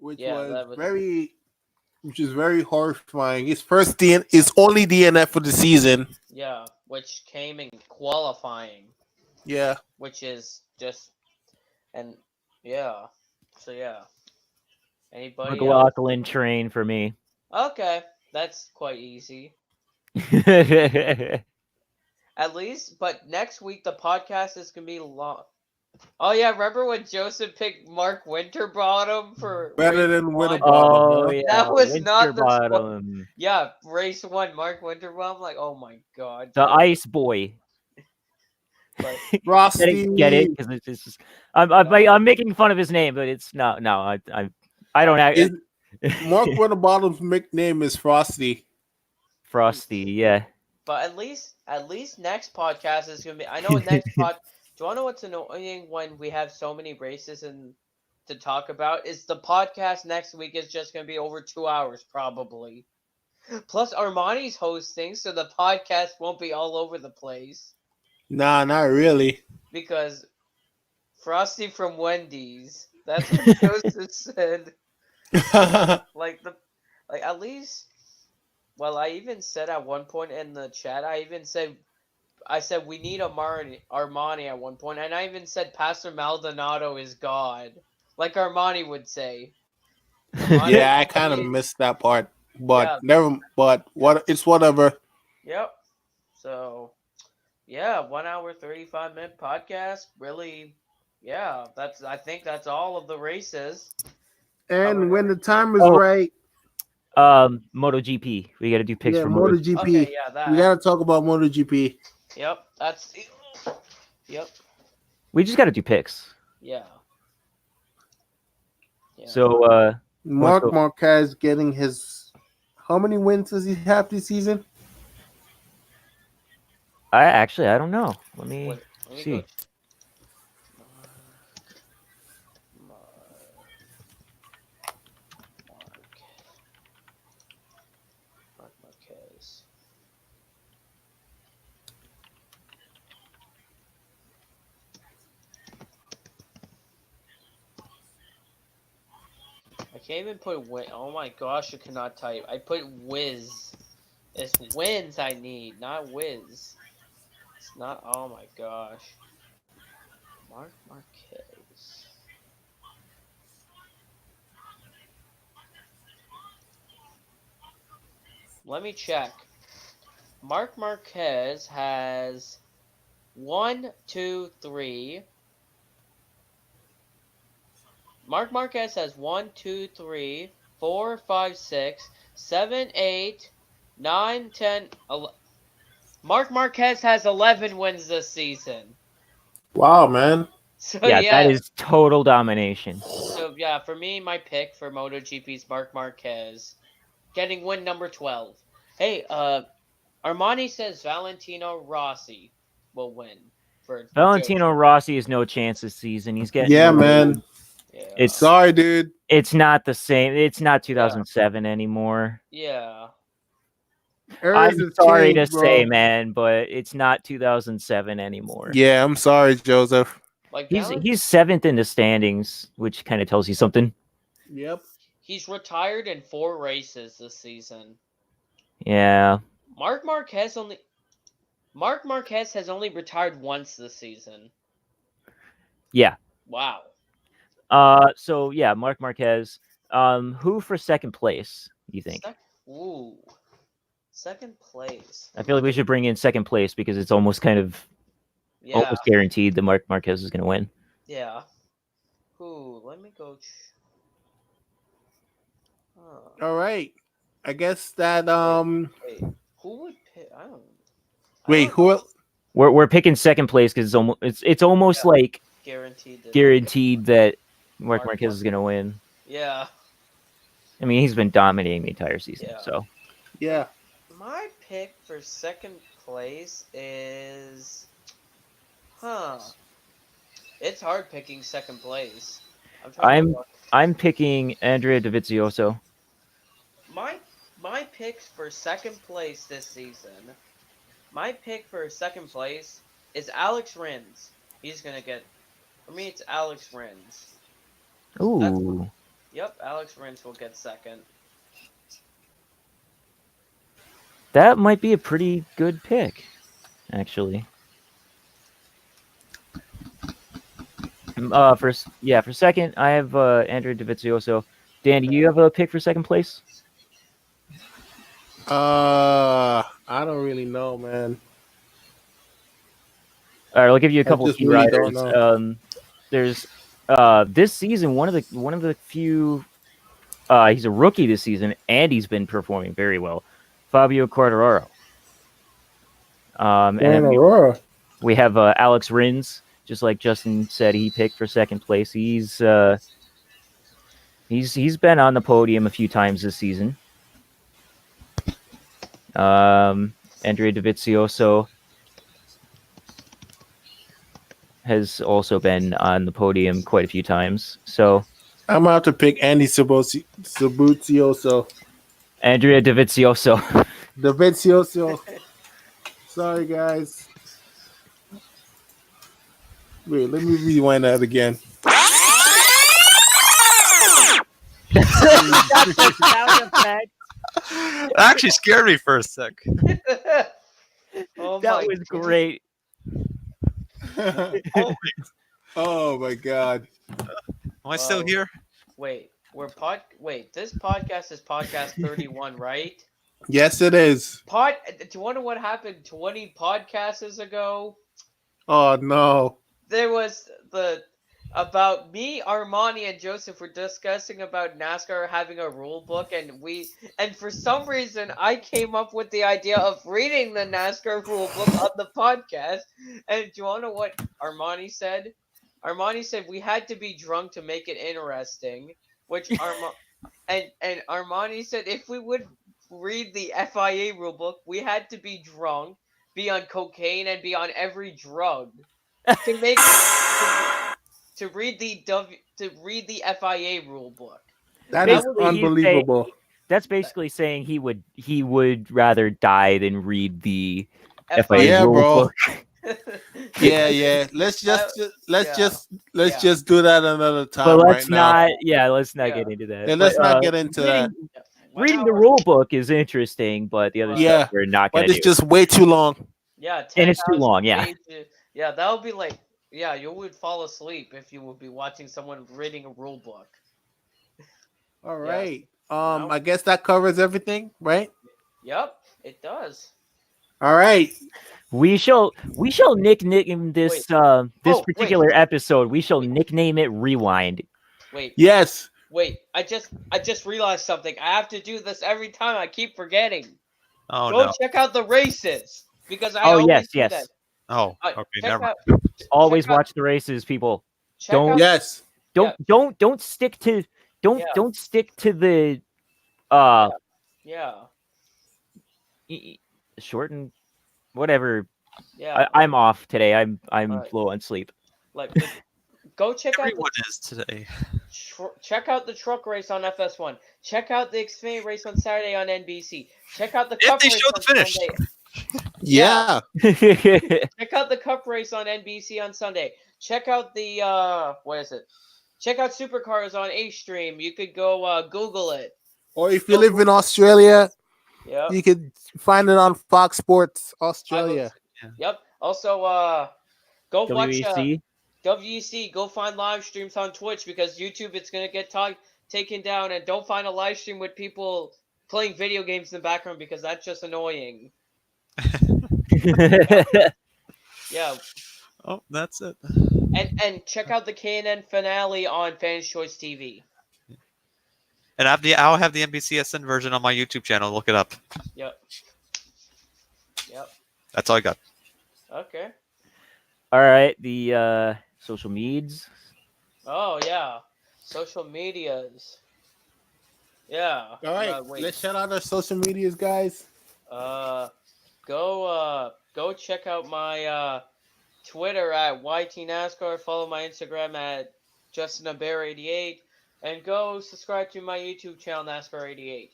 was very which is very horrifying. His only DNF for the season. Yeah, which came in qualifying. Yeah. Which is just and yeah. So yeah. Anybody McLaughlin else? train for me. Okay, that's quite easy. At least, but next week the podcast is gonna be long. Oh yeah, remember when Joseph picked Mark Winterbottom for better than Winterbottom? Oh yeah, That was not the Winterbottom. race 1, Mark Winterbottom. Like, oh my god, The Ice Boy. But I Frosty. didn't get it because it's just I'm making fun of his name, but it's not. No, I don't act. Is, Mark Winterbottom's nickname is Frosty. Frosty, yeah. But at least next podcast is gonna be. I know next pod. Do you want to know what's annoying when we have so many races and to talk about? Is the podcast next week is just gonna be over 2 hours probably. Plus Armani's hosting, so the podcast won't be all over the place Nah, not really. because Frosty from Wendy's. That's what Joseph said. Like at least. Well, I even said at one point in the chat, I said we need Armani at one point, and I even said Pastor Maldonado is God, like Armani would say. Armani- Yeah, I kind of missed that part, but Yeah. never. But what? It's whatever. Yep. So, yeah, 1 hour 35-minute podcast. Really, yeah. I think that's all of the races. And when the time is Oh. right, MotoGP. We got to do picks yeah, for Moto. MotoGP. Okay, yeah, that. We gotta talk about MotoGP. Yep, that's. Yep. We just got to do picks. Yeah. Yeah. So, Mark so- Marquez getting his. How many wins does he have this season? I don't know. Let me Wait, let me see. go- Mark Marquez. I can't even put win. Oh my gosh, I cannot type. I put whiz. It's wins I need, not whiz. It's not. Oh my gosh. Mark Marquez. Let me check. Mark Marquez has 1, 2, 3. Mark Marquez has 1, 2, 3, 4, 5, 6, 7, 8, 9, 10, 11. Mark Marquez has 11 wins this season. Wow, man. So yeah, yeah, that is total domination. So yeah, for me, my pick for MotoGP is Mark Marquez, getting win number 12. Hey, Armani says Valentino Rossi will win for Valentino Rossi has no chance this season. He's getting Yeah, man. Yeah. It's Sorry, dude. it's not the same. It's not 2007 anymore. Yeah. Eras I'm have sorry changed, to bro. say, man, but it's not 2007 anymore. Yeah, I'm sorry, Joseph. Like He's seventh in the standings, which kind of tells you something. Yep. he's retired in 4 races this season. Yeah. Mark Marquez has only retired once this season. Yeah. Wow. So yeah, Mark Marquez. Who for second place, you think? Ooh. Second place. I feel like we should bring in second place because it's almost kind of Yeah. almost guaranteed that Mark Marquez is going to win. Yeah. Ooh, let me go. All right. I guess that Wait, who would pick? I don't. Wait, who? We're picking second place because it's almost Yeah. like Guaranteed that Mark Mark Marquez is going to win. Yeah. I mean, he's been dominating the entire season. Yeah. So Yeah. My pick for second place is. It's hard picking second place. I'm picking Andrea Dovizioso. My picks for second place this season. My pick for second place is Alex Rins. He's gonna get. For me, it's Alex Rins. Ooh. Yep, Alex Rins will get second. That might be a pretty good pick, actually. For second, I have Andrea Dovizioso. Dan, do you have a pick for second place? I don't really know, man. All right, I'll give you a I couple just key really don't riders. know. There's this season one of the few. He's a rookie this season, and he's been performing very well. Fabio Quartararo. And Aurora. We have Alex Rins, just like Justin said, he picked for second place. He's been on the podium a few times this season. Andrea Dovizioso has also been on the podium quite a few times. So I'm gonna have to pick Andy Sabuzioso. Andrea Dovizioso. Dovizioso. Sorry, guys. Wait, let me rewind that again. That actually scared me for a sec. Oh That my was goodness. great. Oh my god. Am I still Wow. here? Wait, this podcast is podcast 31, right? Yes, it is. Do you wonder what happened 20 podcasts ago? Oh no. There was about me, Armani, and Joseph were discussing about NASCAR having a rule book, and for some reason I came up with the idea of reading the NASCAR rule book on the podcast. And do you want to know what Armani said? Armani said we had to be drunk to make it interesting, which and Armani said if we would read the FIA rule book, we had to be drunk, be on cocaine, and be on every drug to make to read the FIA rule book. That is Basically, he's unbelievable. That's basically saying he would rather die than read the FIA Yeah, rule bro. book. Yeah. Let's just do that another time. But let's right now. let's not Yeah. get into that. Yeah, let's But, not get into that. reading the rule book is interesting, but the other Yeah, stuff we're not going But to it's do. just way too long. Yeah, And it's too 10,000 long, yeah. pages. Yeah, that would be like, yeah, you would fall asleep if you would be watching someone reading a rule book. All Yes. right. No. I guess that covers everything, right? Yep, it does. All right. We shall nickname this Wait. particular episode. We shall nickname it Rewind. Wait, Yes. I just realized something. I have to do this every time. I keep forgetting. Oh Go no. check out the races because I Oh, always yes, do yes. that. Oh, Check okay, never. out- Always check out- watch the races, people. check don't- out- Yes. Don't stick to Yeah. don't stick to the Yeah, shorten whatever. yeah. I'm off today. I'm Alright. low on sleep. Like, go check out. Everyone is today. Check out the truck race on FS1. Check out the Xfinity race on Saturday on NBC. Check out the If Cup they race show on the finish. Sunday. Yeah. Check out the Cup race on NBC on Sunday. Check out the what is it? Check out Supercars on H-Stream. You could go Google it. Or if you live in Australia, Yep. you could find it on Fox Sports Australia. Yep. Also, go watch WEC. WEC. Go find live streams on Twitch because YouTube it's gonna get taken down, and don't find a live stream with people playing video games in the background because that's just annoying. Yeah. Oh, that's it. And check out the K&N finale on Fans Choice TV. And I'll have the NBCSN version on my YouTube channel. Look it up. Yep. Yep. That's all I got. Okay. All right, the social medias. Oh yeah. Social medias. Yeah. All right. Wait. Let's shout out our social medias, guys. Go check out my Twitter at YTNASCAR. Follow my Instagram at JustinAbear88. And go subscribe to my YouTube channel, NASCAR88.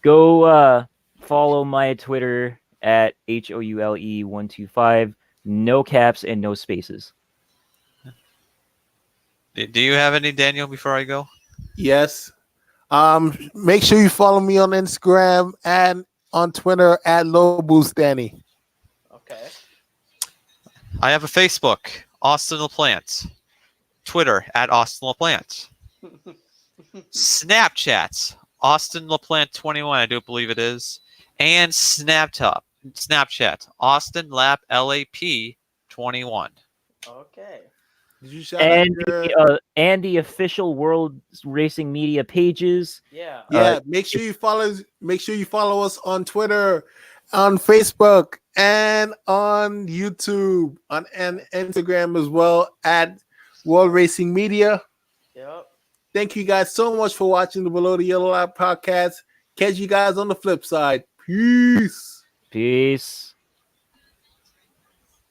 Go follow my Twitter at HOULE125. No caps and no spaces. Do you have any, Daniel, before I go? Yes. Make sure you follow me on Instagram and on Twitter at LowBoostDanny. Okay. I have a Facebook, Austin LaPlante. Twitter, at Austin LaPlante. Snapchat, Austin LaPlante 21, I do believe it is. And Snapchat, Austin Lap LAP 21. Okay. Did you shout And out your... and the official World Racing Media pages. Yeah. Yeah, make sure you follow us on Twitter, on Facebook, and on YouTube, and Instagram as well at World Racing Media. Yep. Thank you guys so much for watching the Below the Yellow Line podcast. Catch you guys on the flip side. Peace. Peace.